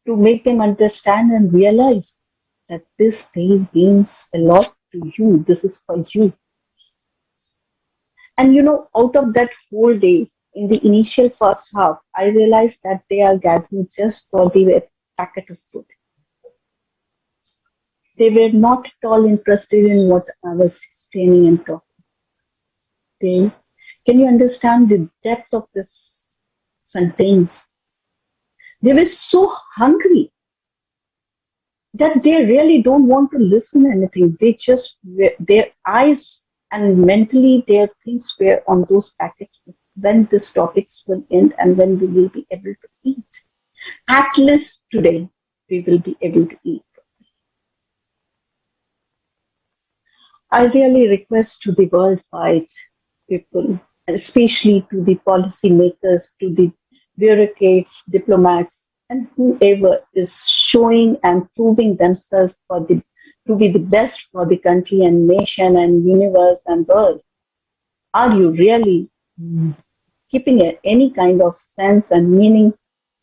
to make them understand and realize that this day means a lot to you. This is for you. And out of that whole day, in the initial first half, I realized that they are gathering just for the packet of food. They were not at all interested in what I was explaining and talking. Can you understand the depth of this sentence? They were so hungry that they really don't want to listen to anything. They just, their eyes and mentally their things were on those packets. When these topics will end and when we will be able to eat. At least today, we will be able to eat. I really request to the worldwide people, especially to the policymakers, to the bureaucrats, diplomats, and whoever is showing and proving themselves to be the best for the country and nation and universe and world. Are you really keeping any kind of sense and meaning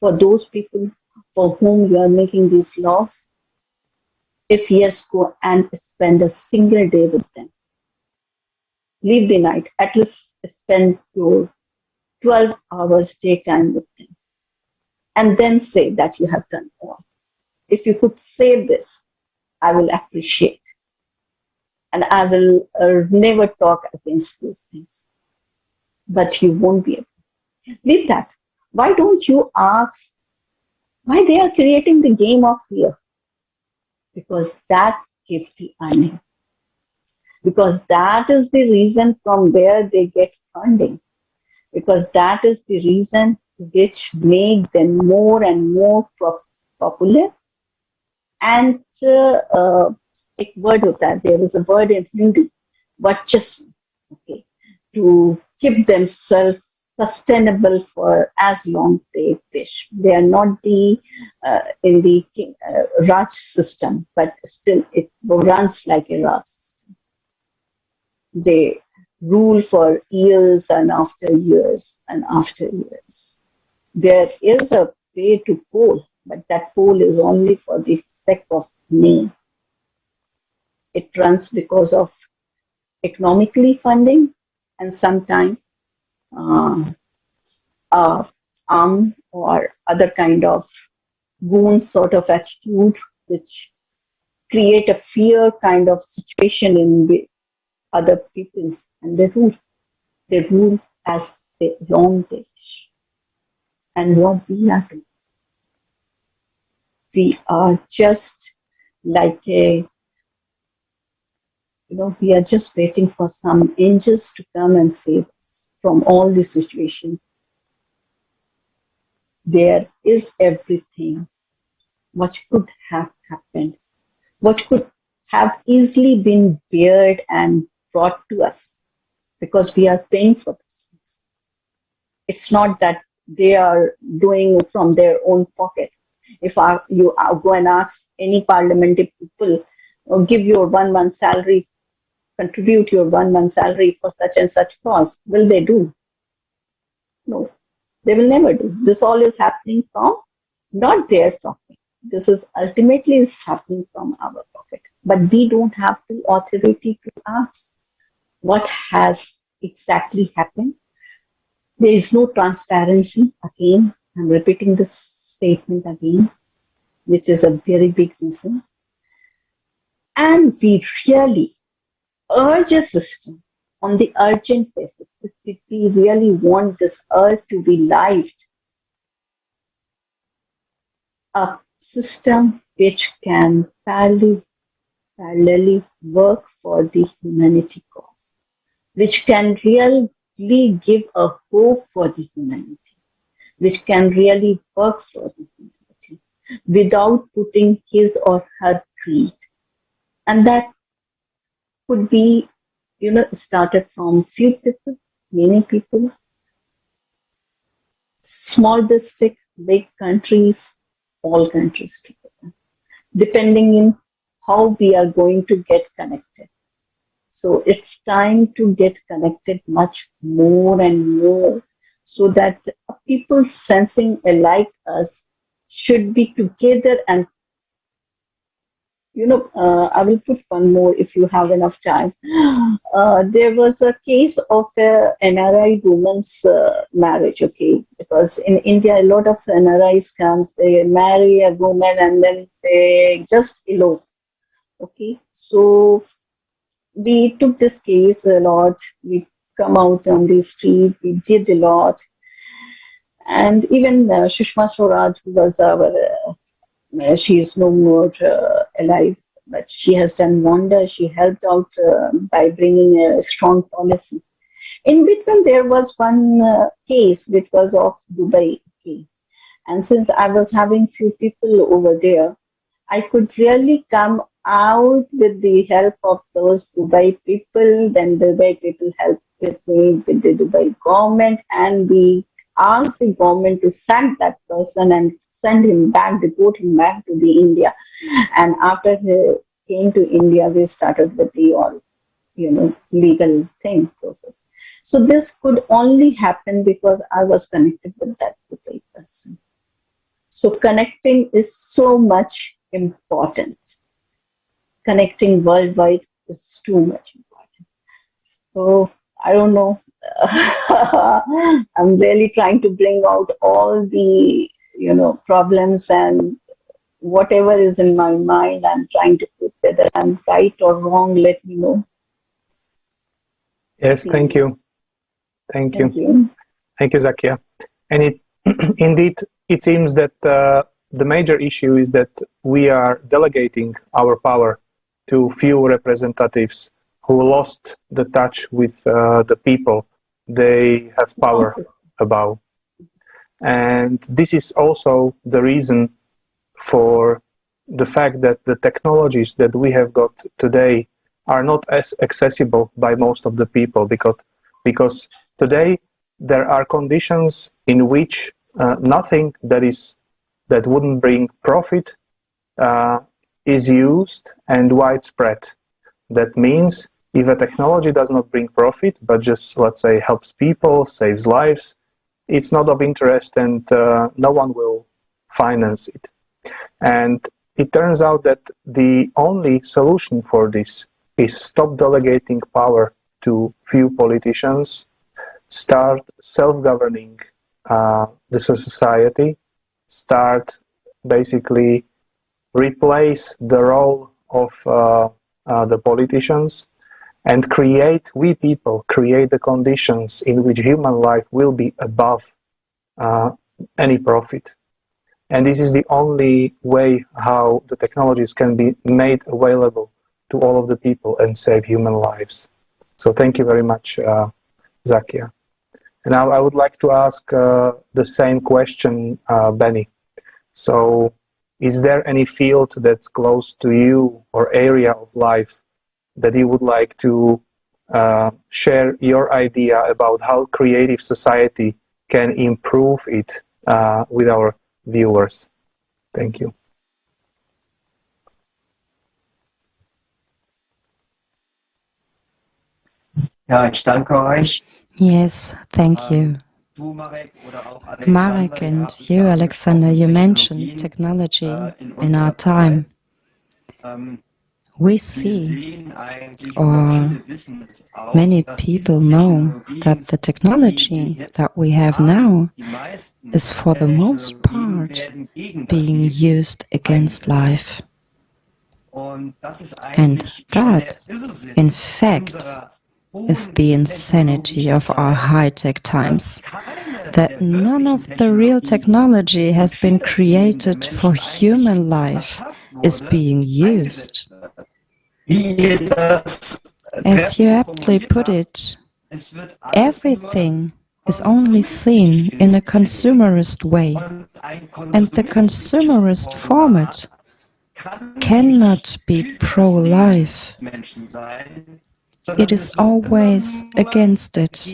for those people for whom you are making these laws? If yes, go and spend a single day with them. Leave the night, at least spend your 12 hours daytime with them. And then say that you have done all. If you could say this, I will appreciate. And I will never talk against those things. But you won't be able. Leave that. Why don't you ask why they are creating the game of fear? Because that gives the earning. Because that is the reason from where they get funding. Because that is the reason which make them more and more popular. And एक word होता है, there is a word in Hindi, varchasva, okay, to keep themselves sustainable for as long they wish. They are not in the Raj system, but still it runs like a Raj system. They rule for years and after years and after years. There is a way to poll, but that poll is only for the sake of name. It runs because of economically funding and sometimes or other kind of goon sort of attitude, which create a fear kind of situation in the other people, and they rule as long they wish. And what we are doing, we are just like we are just waiting for some angels to come and save us from all this situation. There is everything what could have happened, what could have easily been bared and brought to us, because we are paying for those things. It's not that they are doing from their own pocket. If you go and ask any parliamentary people, give your 1 month salary, contribute your 1 month salary for such and such cause, will they do? No, they will never do. This all is happening from not their pocket. This is ultimately is happening from our pocket. But we don't have the authority to ask what has exactly happened. There is no transparency. Again, I'm repeating this statement again, which is a very big reason. And we really urge a system on the urgent basis. If we really want this earth to be lived, a system which can parallelly work for the humanity cause, which can really give a hope for the humanity, which can really work for the humanity without putting his or her greed. And that could be, started from few people, many people, small district, big countries, all countries together, depending on how we are going to get connected. So it's time to get connected much more and more, so that people sensing alike us should be together. And I will put one more if you have enough time. There was a case of a NRI woman's marriage, okay? Because in India, a lot of NRIs comes, they marry a woman and then they just elope, okay? So we took this case a lot. We come out on the street, we did a lot. And even Sushma Swaraj, who was our she is no more alive, but she has done wonders. She helped out by bringing a strong policy. In between, there was one case which was of Dubai. Okay. And since I was having few people over there, I could really come out with the help of those Dubai people. Then Dubai people helped with me, with the Dubai government, and we asked the government to sack that person and send him back, deport him back to the India. And after he came to India, we started with the all, legal process. So this could only happen because I was connected with that Dubai person. So connecting is so much important. Connecting worldwide is too much important. So I don't know. I'm really trying to bring out all the problems and whatever is in my mind. I'm trying to put whether I'm right or wrong. Let me know. Yes, Please. Thank you. Thank you, Zakia. And it indeed, it seems that the major issue is that we are delegating our power to few representatives who lost the touch with the people they have power above. And this is also the reason for the fact that the technologies that we have got today are not as accessible by most of the people, because today there are conditions in which nothing that wouldn't bring profit is used and widespread. That means if a technology does not bring profit, but just, let's say, helps people, saves lives, it's not of interest, and no one will finance it. And it turns out that the only solution for this is stop delegating power to few politicians, start self-governing the society, start basically replace the role of the politicians, and we people create the conditions in which human life will be above any profit. And this is the only way how the technologies can be made available to all of the people and save human lives. So thank you very much, Zakia. And now I would like to ask the same question, Benny. So is there any field that's close to you or area of life that you would like to share your idea about how creative society can improve it with our viewers? Thank you. Ja, ich danke euch. Yes, thank you. Marek and you, Alexander, you mentioned technology in our time. We see, or many people know, that the technology that we have now is for the most part being used against life. And that, in fact, is the insanity of our high-tech times, that none of the real technology has been created for human life is being used. As you aptly put it, everything is only seen in a consumerist way, and the consumerist format cannot be pro-life. It is always against it,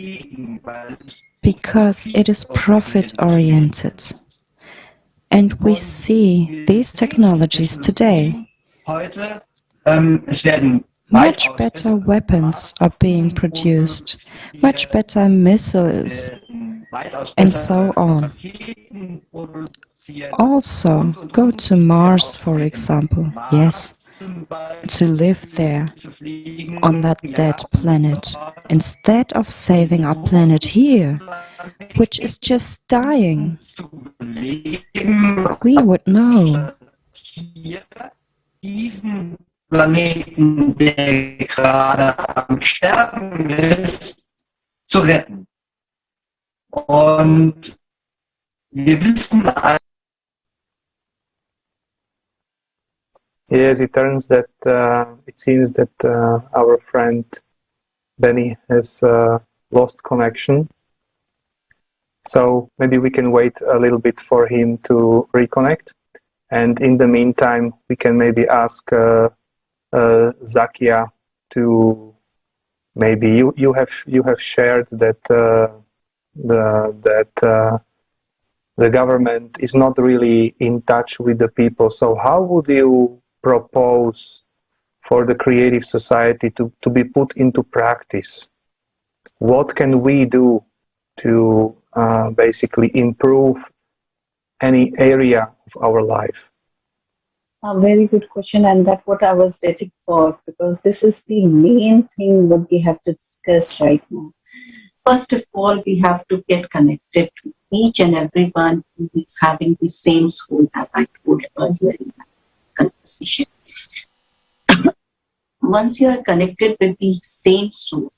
because it is profit-oriented. And we see these technologies today. Much better weapons are being produced, much better missiles, and so on. Also, go to Mars, for example. Yes, to live there, on that dead planet, instead of saving our planet here, which is just dying. We would know. Planeten, der gerade am Sterben ist, zu retten. Und wir wissen alle. Yes, it seems that our friend Benny has lost connection. So maybe we can wait a little bit for him to reconnect. And in the meantime, we can maybe ask Zakia to maybe you have shared that the government is not really in touch with the people. So how would you propose for the creative society to be put into practice? What can we do to basically improve any area of our life? A very good question, and that's what I was waiting for, because this is the main thing what we have to discuss right now. First of all, we have to get connected to each and everyone who is having the same soul, as I told earlier in my conversation. Once you are connected with the same soul,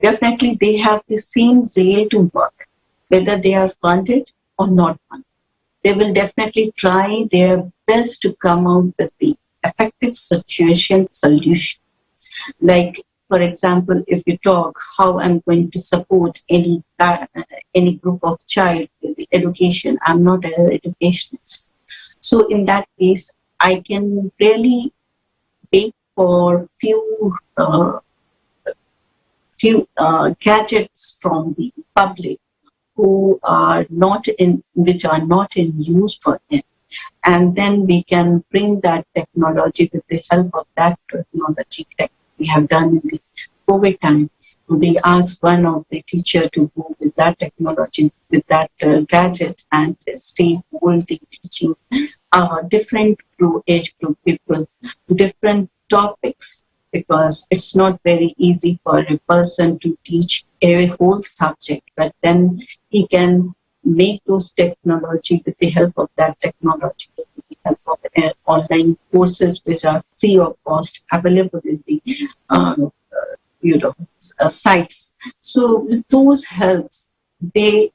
definitely they have the same zeal to work, whether they are funded or not funded. They will definitely try their best to come out with the effective situation solution. Like, for example, if you talk how I'm going to support any group of child with the education, I'm not an educationist. So in that case, I can really pay for few gadgets from the public which are not in use for them. And then we can bring that technology with the help of that technology that we have done in the COVID time. We asked one of the teacher to go with that technology, with that gadget, and stay whole day teaching different age group people, different topics, because it's not very easy for a person to teach a whole subject, but then he can make those technology with the help of that technology, with the help of online courses which are free of cost available in the sites. So with those helps, they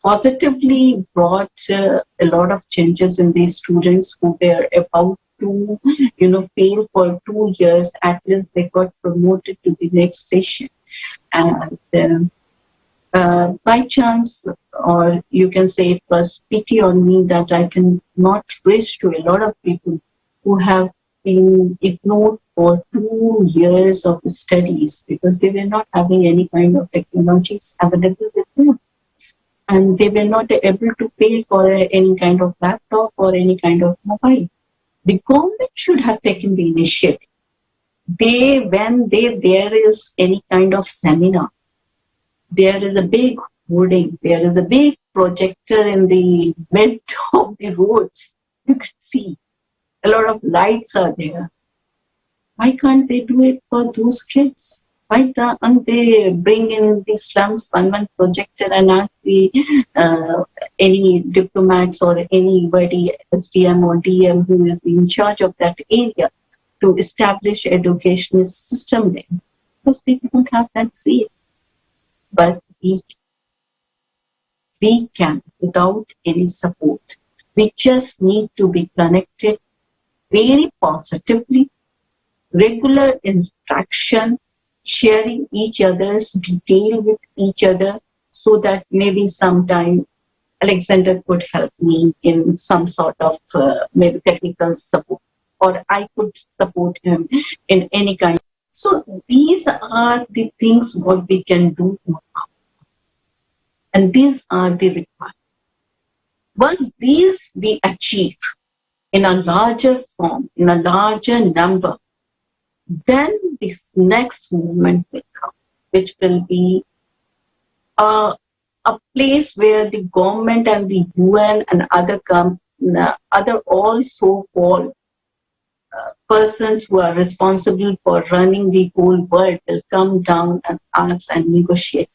positively brought a lot of changes in these students who were about to, fail for 2 years. At least they got promoted to the next session. And by chance, or you can say it was pity on me that I can not reach to a lot of people who have been ignored for 2 years of studies because they were not having any kind of technologies available with them. And they were not able to pay for any kind of laptop or any kind of mobile. The government should have taken the initiative. When there is any kind of seminar, there is a big hoarding, there is a big projector in the mid of the roads. You can see a lot of lights are there. Why can't they do it for those kids? Why can't they bring in the slums one projector and ask any diplomats or anybody, SDM or DM, who is in charge of that area, to establish educational system there? Because they don't have that zeal. But we can, without any support. We just need to be connected very positively, regular instruction, sharing each other's detail with each other, so that maybe sometime Alexander could help me in some sort of maybe technical support, or I could support him in any kind. So these are the things what we can do now. And these are the requirements. Once these we achieve in a larger form, in a larger number, then this next movement will come, which will be a place where the government and the UN and other all so-called persons who are responsible for running the whole world will come down and ask and negotiate.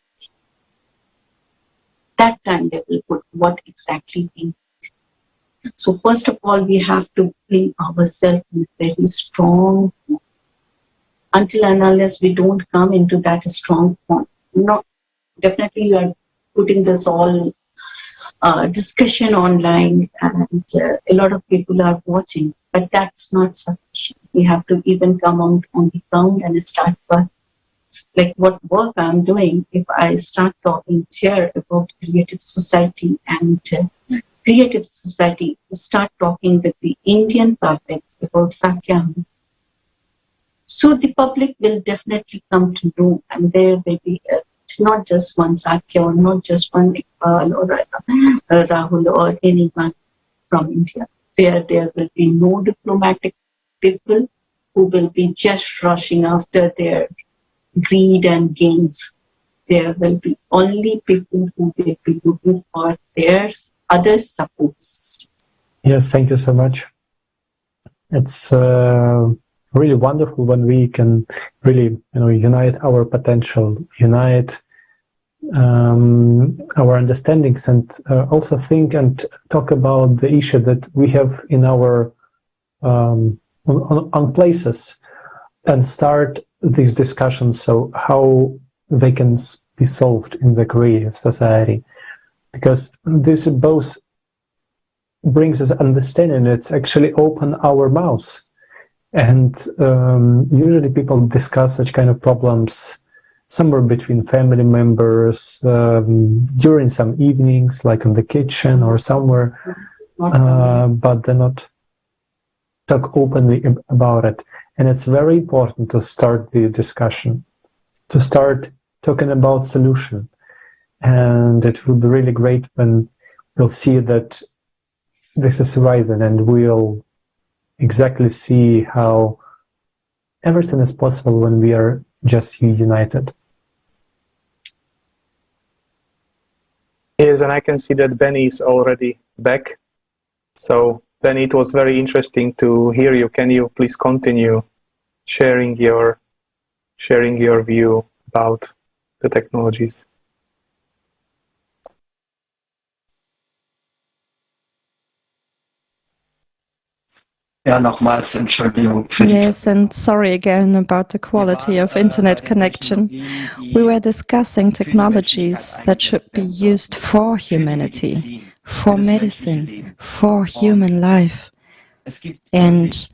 That time they will put what exactly we need. So first of all, we have to bring ourselves in a very strong form. Until and unless we don't come into that strong form. Definitely you are putting this all discussion online, and a lot of people are watching, but that's not sufficient. We have to even come out on the ground and start work. Like what work I'm doing, if I start talking here about creative society and creative society, start talking with the Indian public about Sakyam. So the public will definitely come to know, and there will be not just one Sakya or not just one Iqbal or Rahul or anyone from India. There will be no diplomatic people who will be just rushing after their greed and gains. There will be only people who will be looking for their other supports. Yes, thank you so much. It's really wonderful when we can really, unite our potential, unite our understandings, and also think and talk about the issue that we have in our on places, and start these discussions. So how they can be solved in the creative society, because this both brings us understanding. It's actually open our mouths. And usually people discuss such kind of problems somewhere between family members, during some evenings, like in the kitchen or somewhere, but they not talk openly about it. And it's very important to start the discussion, to start talking about solution. And it will be really great when we'll see that this is rising, and we'll exactly see how everything is possible when we are just united. Yes, and I can see that Benny is already back. So, Benny, it was very interesting to hear you. Can you please continue sharing your view about the technologies. Ja, nochmals Entschuldigung für Yes, and sorry again about the quality of internet connection. We were discussing technologies that should be used for humanity, for medicine, for human life. And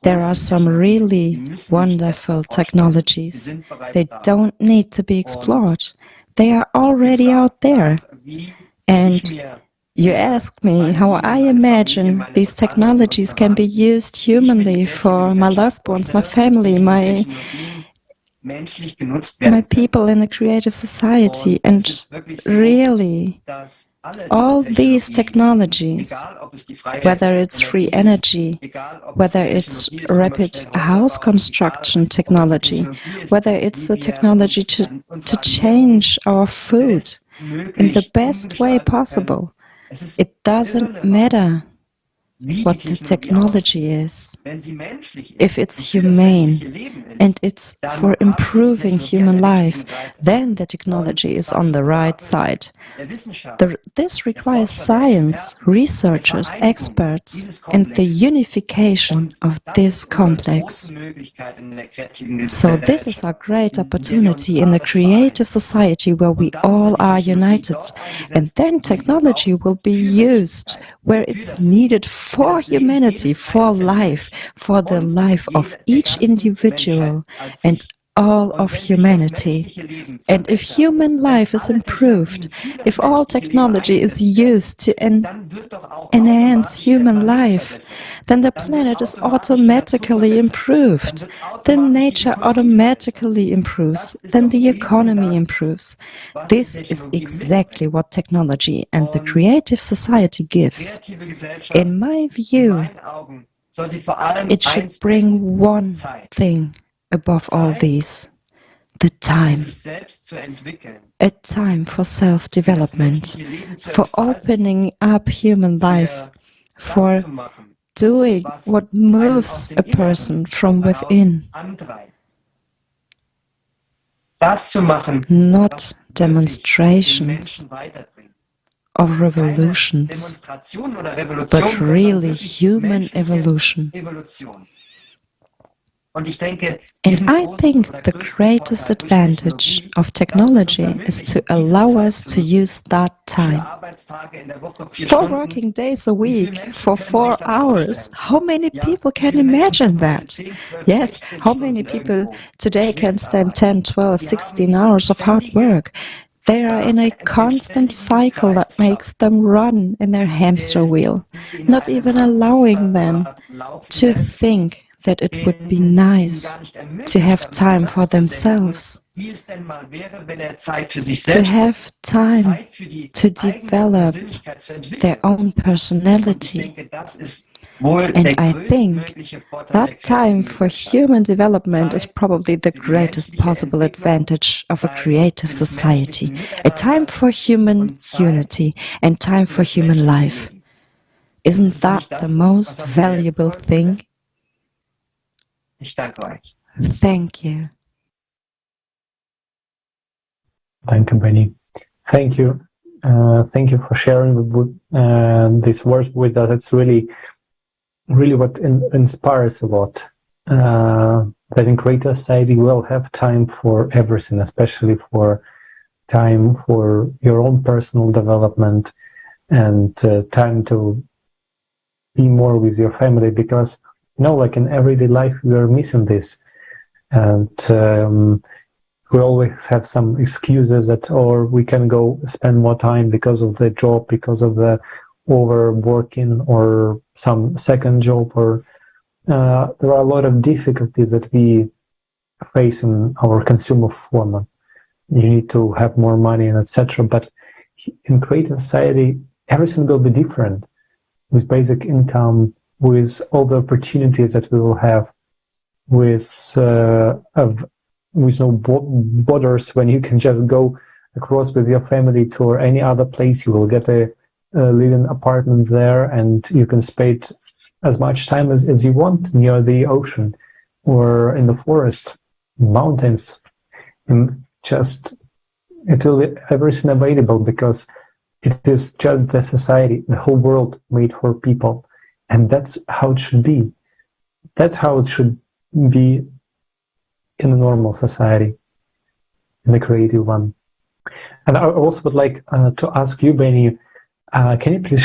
there are some really wonderful technologies. They don't need to be explored. They are already out there. And you asked me how I imagine these technologies can be used humanly for my loved ones, my family, my people in a creative society. And really, all these technologies, whether it's free energy, whether it's rapid house construction technology, whether it's the technology to change our food in the best way possible, it doesn't matter what the technology is. If it's humane and it's for improving human life, then the technology is on the right side. This requires science, researchers, experts, and the unification of this complex. So this is our great opportunity in a creative society where we all are united. And then technology will be used where it's needed for humanity, for life, for the life of each individual and all of humanity. And if human life is improved, if all technology is used to enhance human life, then the planet is automatically improved. Then nature automatically improves. Then the economy improves. This is exactly what technology and the creative society gives. In my view, it should bring one thing above all these: the time. A time for self-development, for opening up human life, for doing what moves a person from within. Not demonstrations of revolutions, but really human evolution. And I think the greatest advantage of technology is to allow us to use that time. 4 working days a week for 4 hours. How many people can imagine that? Yes, how many people today can stand 10, 12, 16 hours of hard work? They are in a constant cycle that makes them run in their hamster wheel, not even allowing them to think that it would be nice to have time for themselves, to have time to develop their own personality. And I think that time for human development is probably the greatest possible advantage of a creative society, a time for human unity and time for human life. Isn't that the most valuable thing? Thank you. Thank you, Benny. Thank you. Thank you for sharing these words with us. It's really what inspires a lot. That in greater society we'll have time for everything, especially for time for your own personal development and time to be more with your family, because like in everyday life we are missing this, and we always have some excuses that, or we can go spend more time because of the job, because of the overworking or some second job, or there are a lot of difficulties that we face in our consumer format. You need to have more money and etc. But in creative society, everything will be different, with basic income, with all the opportunities that we will have, with no borders, when you can just go across with your family to any other place. You will get a living apartment there, and you can spend as much time as you want near the ocean. or in the forest, mountains, and just it will be everything available because it is just the society, the whole world made for people, and that's how it should be. That's how it should be in a normal society, in the creative one. And I also would like to ask you, Benny, can you please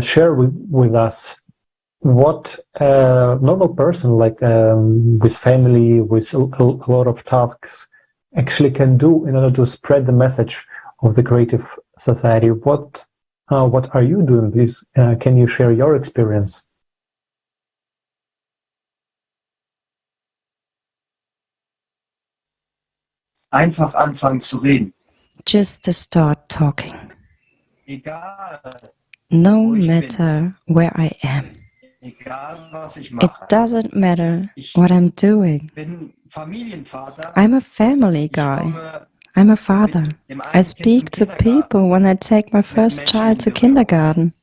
share with us what a normal person, like with family, with a lot of tasks, actually can do in order to spread the message of the creative society? What are you doing? Please, can you share your experience? Einfach anfangen zu reden. Just to start talking. Egal, No wo ich matter where I am. egal was ich It mache. doesn't matter what I'm doing. Bin Familienvater. I'm a family Ich guy. komme I'm a father. mit dem I einen Kind speak zum to people when I take my first child to kindergarten.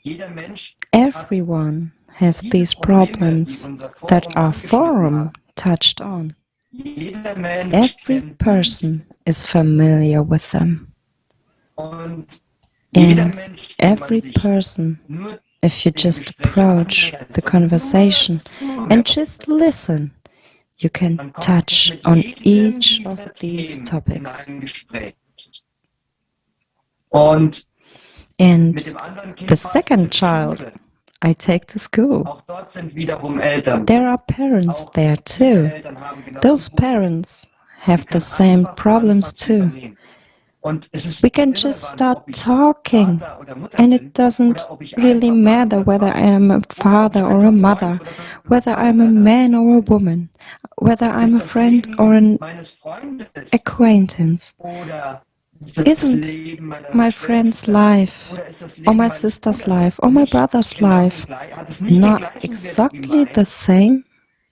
Jeder Mensch Everyone has diese these Probleme, die problems unser that Forum our angeschnitten forum hat. touched on. Jeder Mensch Every kennt person is familiar with them. und jeder And Mensch, den man every sich person, nur if you dem just Gespräch approach annähert the und nur conversation zuhört, and just listen, you can man kommt touch mit on jedem each dieser of these Themen in topics. einem Gespräch. Und And mit dem anderen Kind the fahre ich second zur child Schule. I take to school. Auch dort sind wiederum Eltern. There are parents Auch there diese too. Eltern haben genau Those die Probleme. parents have Wir the können same einfach problems anfangen zu too. übernehmen. Und es ist We can just irrelevant, start ob ich talking, Vater oder Mutter and bin, it doesn't oder ob ich really einfach Mann matter oder whether Frau I am a oder ob ich father or a einfach mother, Freund oder whether I'm a Bekannter. man or a woman, whether I'm Ist a das friend Leben or an meines Freundes acquaintance. oder ist das Isn't Leben meiner my friend's Schwester life oder ist das or Leben my meines sister's Bruders life or my nicht brother's genau life hat es nicht den not gleichen Wert wie exactly the mein, same?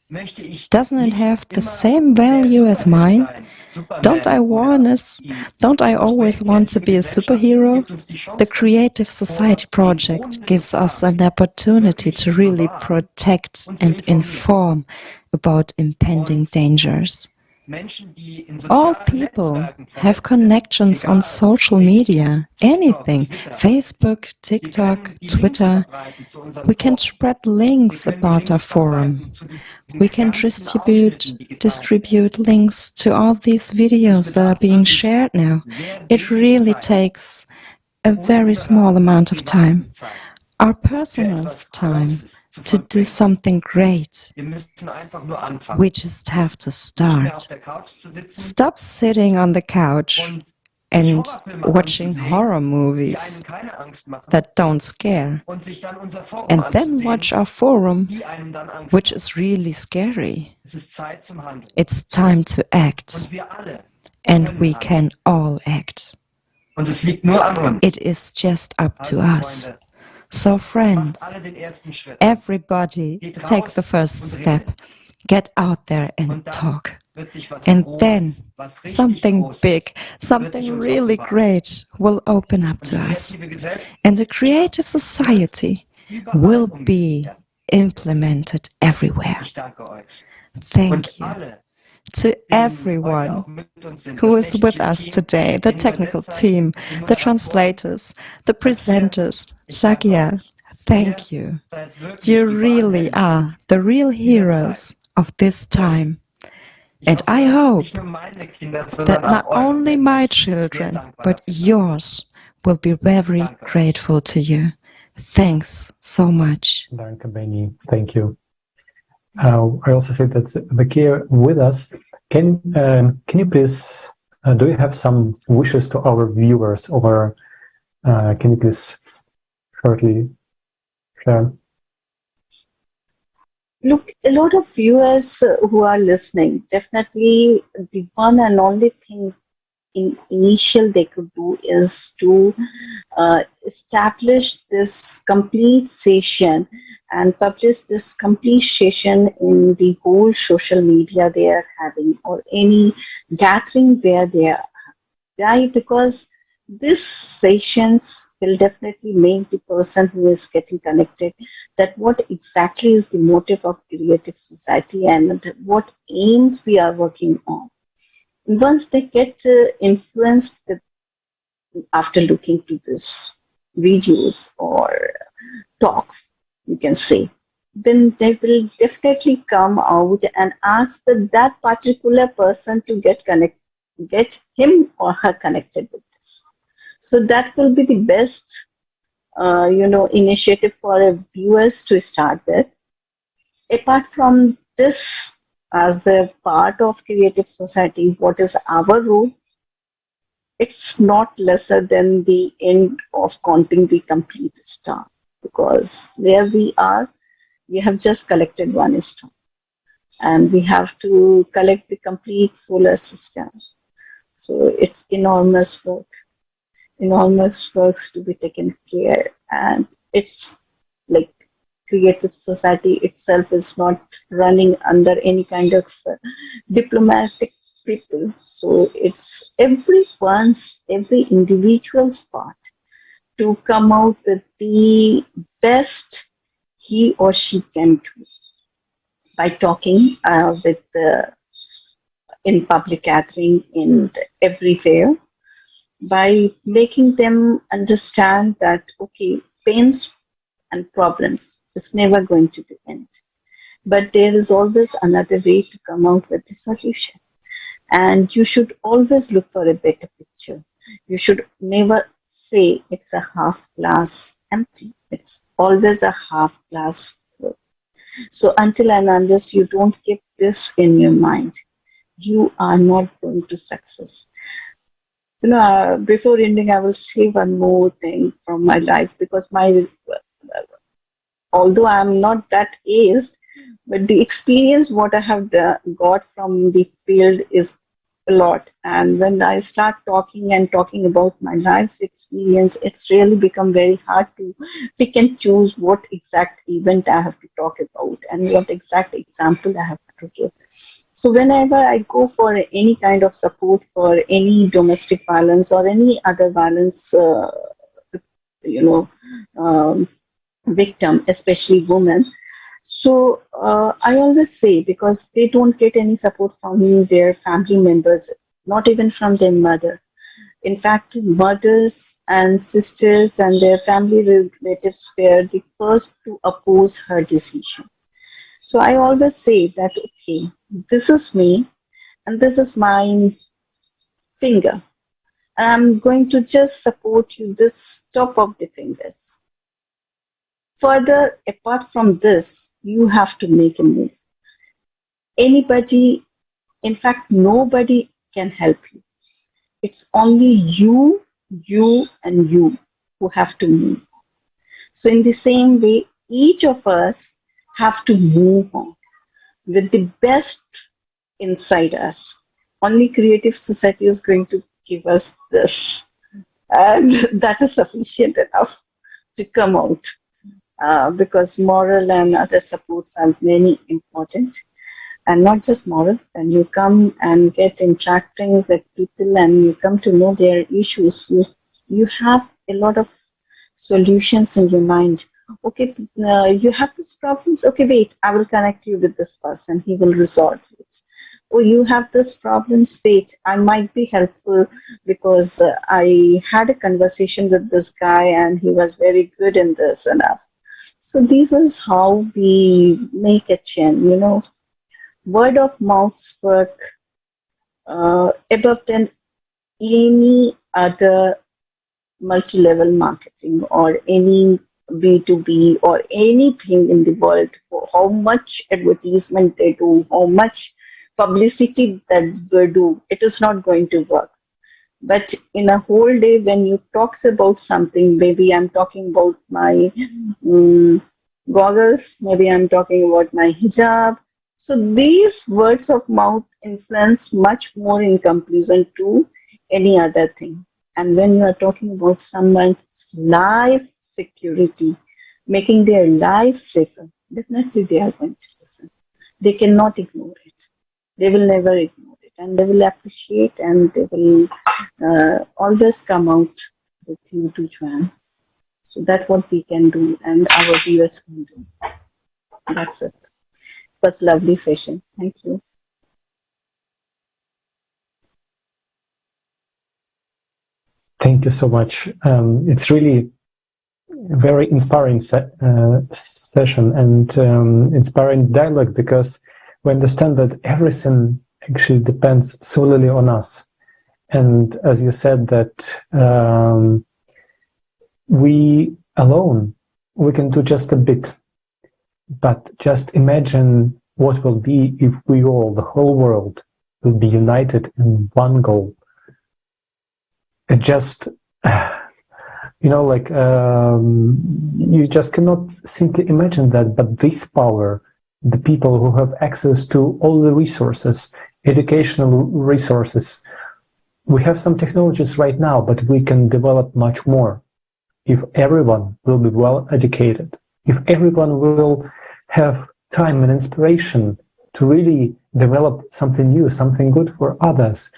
möchte ich Doesn't it nicht have the immer same der value as Superheld mine? sein, Don't I Superman oder die don't I das always Projekt want to be a Kreative Gesellschaft superhero? gibt uns die The Chance dazu, Creative vor Society den Project drohenden gives us Gefahren an opportunity wirklich to zu really bewahren protect und zu and informieren. inform about impending Und dangers. Menschen, die in All sozialen people Netzwerken have vernetzt sind, connections on egal social Facebook, media, TikTok, anything, Twitter, Facebook, wir TikTok, können die Links Twitter. verbreiten zu unserem We can Forum. spread Wir links können die about our Links forum. verbreiten zu diesen We can ganzen Ausschnitten, die geteilt werden. distribute links to all these Es videos that are bedarf being wirklich shared now. sehr It wenig really Zeit, takes a very unserer small amount of time, privaten Zeit, our für personal etwas time, Großes zu to do vollbringen. something great. Wir müssen einfach nur anfangen. We just have to Nicht mehr auf start. der Couch zu sitzen Stop sitting on the couch und sich and Horrorfilme watching anzusehen, horror die movies einem keine Angst machen that don't scare, und sich dann unser Forum and then anzusehen, watch our forum, die einem dann Angst which machen. is really scary. Es ist Zeit zum Handeln. It's time to act, Und wir alle and können we handeln. can all act. Und es liegt nur an uns. It is just up to Also, us. Freunde, So, macht friends, alle den ersten Schritt. everybody Geht take the raus first und step. redet. Get out there and Und dann talk. wird sich was And Großes, then was richtig something Großes, big, wird something sich uns really offenbaren. great will open up Und to die us. kreative Gesellschaft And the creative society überall will umgesetzt be werden. implemented everywhere. Ich danke euch. Thank Und you alle, to die heute everyone auch mit uns sind, who das is with technische us Team, today, the den technical Übersetzern, team, den the Moderatoren. translators, the Sagt ihr, presenters. ich danke Sagia, euch. thank Ihr you. seid wirklich You die really wahren are the real heroes of this time. Ich And I hoffe, hope nicht nur meine Kinder, sondern that not auch eure only werden my euch children, sehr dankbar but dafür sein. yours will be very Danke euch. grateful to you. Thanks so much. Danke, Benny. Thank you. I also say that Vicky with us. Can you please do you have some wishes to our viewers, or can you please shortly share? Look, a lot of viewers who are listening, definitely the one and only thing in initial they could do is to establish this complete session and publish this complete session in the whole social media they are having or any gathering where they are. Why? Because these sessions will definitely make the person who is getting connected that what exactly is the motive of creative society and what aims we are working on. Once they get influenced after looking to these videos or talks, you can say, then they will definitely come out and ask that particular person to get him or her connected with this. So that will be the best, initiative for our viewers to start with. Apart from this, as a part of creative society, what is our role? It's not lesser than the end of counting the complete star, because where we are, we have just collected one star, and we have to collect the complete solar system. So it's enormous works to be taken care, and it's like creative society itself is not running under any kind of diplomatic people. So it's every individual's part to come out with the best he or she can do by talking with in public gathering and everywhere, by making them understand that, okay, pains and problems is never going to be end. But there is always another way to come out with the solution. And you should always look for a better picture. You should never say it's a half glass empty. It's always a half glass full. So until and unless you don't keep this in your mind, you are not going to success. Before ending, I will say one more thing from my life, because although I'm not that aged, but the experience what I have got from the field is a lot. And when I start talking about my life's experience, it's really become very hard to pick and choose what exact event I have to talk about and what exact example I have to give. So whenever I go for any kind of support for any domestic violence or any other violence, victim, especially women, so I always say, because they don't get any support from their family members, not even from their mother. In fact, mothers and sisters and their family relatives were the first to oppose her decision. So I always say that, okay, this is me and this is my finger. And I'm going to just support you this top of the fingers. Further, apart from this, you have to make a move. Anybody, in fact, nobody can help you. It's only you, and you who have to move. So in the same way, each of us have to move on with the best inside us. Only creative society is going to give us this. And that is sufficient enough to come out. Because moral and other supports are very important, and not just moral. When you come and get interacting with people and you come to know their issues, you have a lot of solutions in your mind. Okay, you have these problems. Okay, wait, I will connect you with this person. He will resolve it. Oh, you have this problems. Wait, I might be helpful because I had a conversation with this guy and he was very good in this enough. So this is how we make a chain, word of mouth work above than any other multi-level marketing or any B2B or anything in the world. For how much advertisement they do, how much publicity that they do, it is not going to work. But in a whole day, when you talk about something, maybe I'm talking about my goggles, maybe I'm talking about my hijab. So these words of mouth influence much more in comparison to any other thing. And when you are talking about someone's life security, making their life safer, definitely they are going to listen. They cannot ignore it. They will never ignore it. and they will appreciate, and they will always come out with you to join. So that's what we can do, and our viewers can do. That's it. It was a lovely session. Thank you. Thank you so much. It's really a very inspiring session and inspiring dialogue, because we understand that everything actually depends solely on us. And as you said, that we alone, we can do just a bit. But just imagine what will be if we all, the whole world, will be united in one goal. It just, you just cannot simply imagine that, but this power, the people who have access to all the resources, educational resources, we have some technologies right now, but we can develop much more. If everyone will be well educated, if everyone will have time and inspiration to really develop something new, something good for others,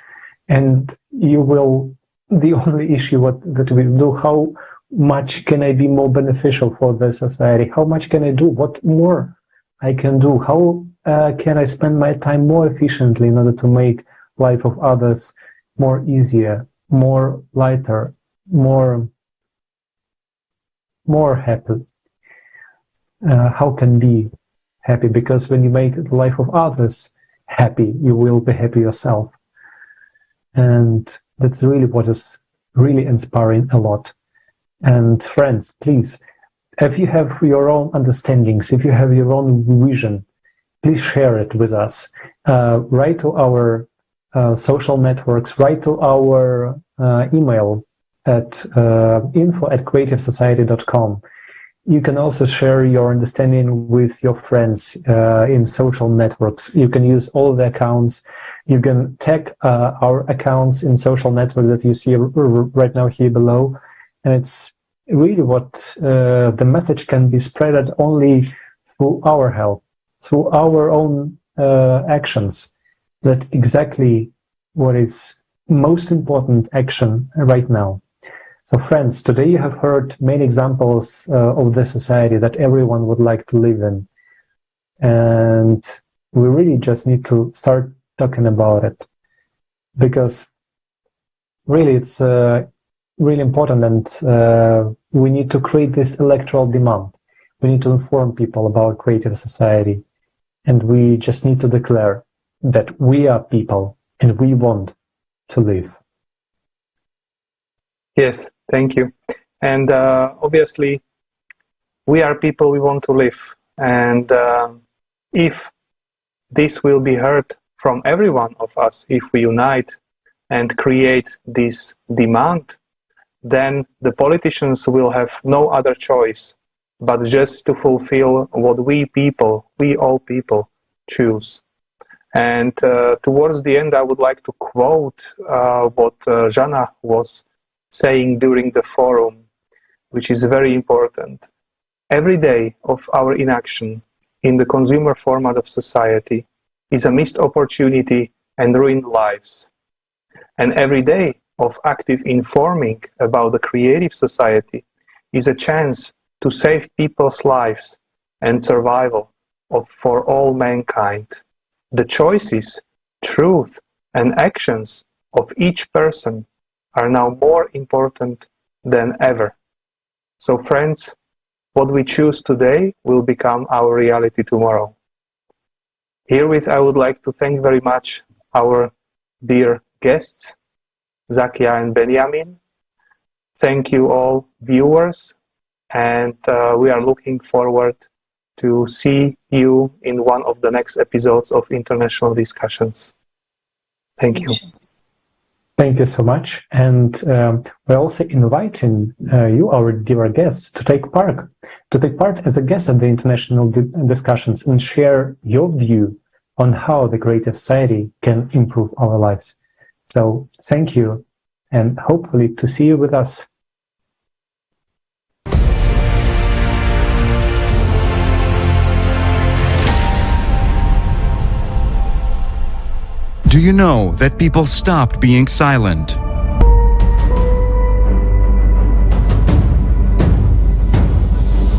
and you will, the only issue that we do, how much can I be more beneficial for the society? How much can I do? What more I can do? How can I spend my time more efficiently in order to make life of others more easier, more lighter, more happy? How can be happy? Because when you make the life of others happy, you will be happy yourself. And that's really what is really inspiring a lot. And friends, please, if you have your own understandings, if you have your own vision, please share it with us. Write to our social networks, write to our email at info@creativesociety.com. You can also share your understanding with your friends in social networks. You can use all the accounts. You can tag our accounts in social network that you see right now here below. And it's really what the message can be spread only through our help, through our own actions. That exactly what is most important action right now. So friends, today you have heard many examples of the society that everyone would like to live in. And we really just need to start talking about it. Because really it's really important, and we need to create this electoral demand. We need to inform people about creative society. And we just need to declare that we are people and we want to live. Yes, thank you. And obviously, we are people, we want to live. And if this will be heard from every one of us, if we unite and create this demand, then the politicians will have no other choice but just to fulfill what we people, we all people, choose. And towards the end, I would like to quote what Jana was saying during the forum, which is very important. Every day of our inaction in the consumer format of society is a missed opportunity and ruined lives. And every day of active informing about the creative society is a chance to save people's lives and survival for all mankind. The choices, truth, and actions of each person are now more important than ever. So friends, what we choose today will become our reality tomorrow. Herewith, I would like to thank very much our dear guests, Zakia and Benjamin. Thank you all viewers, and we are looking forward to see you in one of the next episodes of International Discussions. Thank you. Thank you so much. And we're also inviting you, our dear guests, to take part as a guest at the international discussions and share your view on how the creative society can improve our lives. So thank you, and hopefully to see you with us. Do you know that people stopped being silent?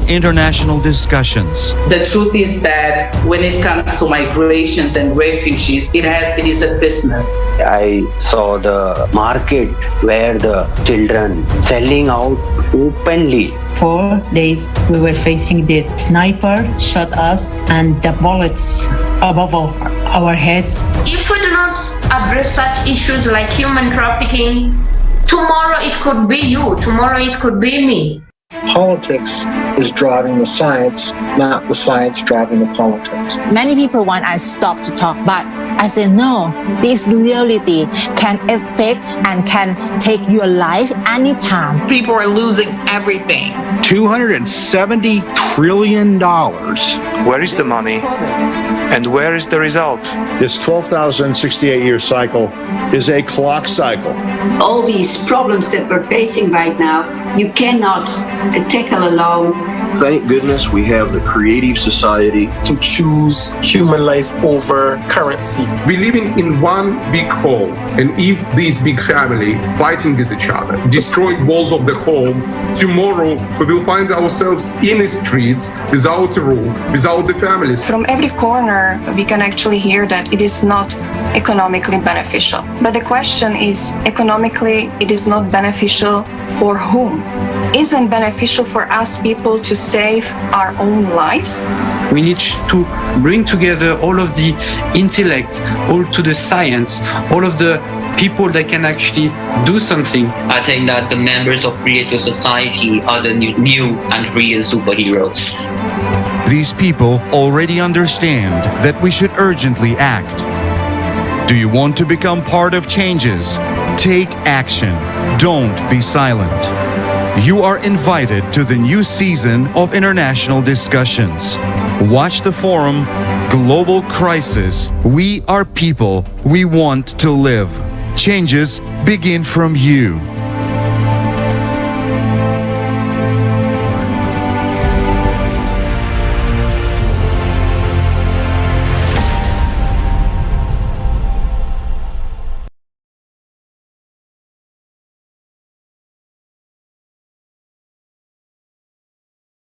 International discussions. The truth is that when it comes to migrations and refugees, it is a business. I saw the market where the children selling out openly. 4 days we were facing the sniper shot us and the bullets above our heads. If we do not address such issues like human trafficking, tomorrow it could be you, tomorrow it could be me. Politics is driving the science, not the science driving the politics. Many people want us to stop to talk, but I say no. This reality can affect and can take your life anytime. People are losing everything. $270 trillion. Where is the money? And where is the result? This 12,068-year cycle is a clock cycle. All these problems that we're facing right now, you cannot tackle alone. Thank goodness we have the creative society to choose human life over currency. We're living in one big home, and if this big family fighting with each other, destroying walls of the home, tomorrow we will find ourselves in the streets without a roof, without the families. From every corner, we can actually hear that it is not economically beneficial. But the question is, economically, it is not beneficial for whom? Isn't beneficial for us people to save our own lives? We need to bring together all of the intellect, all to the science, all of the people that can actually do something. I think that the members of Creative Society are the new and real superheroes. These people already understand that we should urgently act. Do you want to become part of changes? Take action. Don't be silent. You are invited to the new season of international discussions. Watch the forum, Global Crisis. We are people. We want to live. Changes begin from you.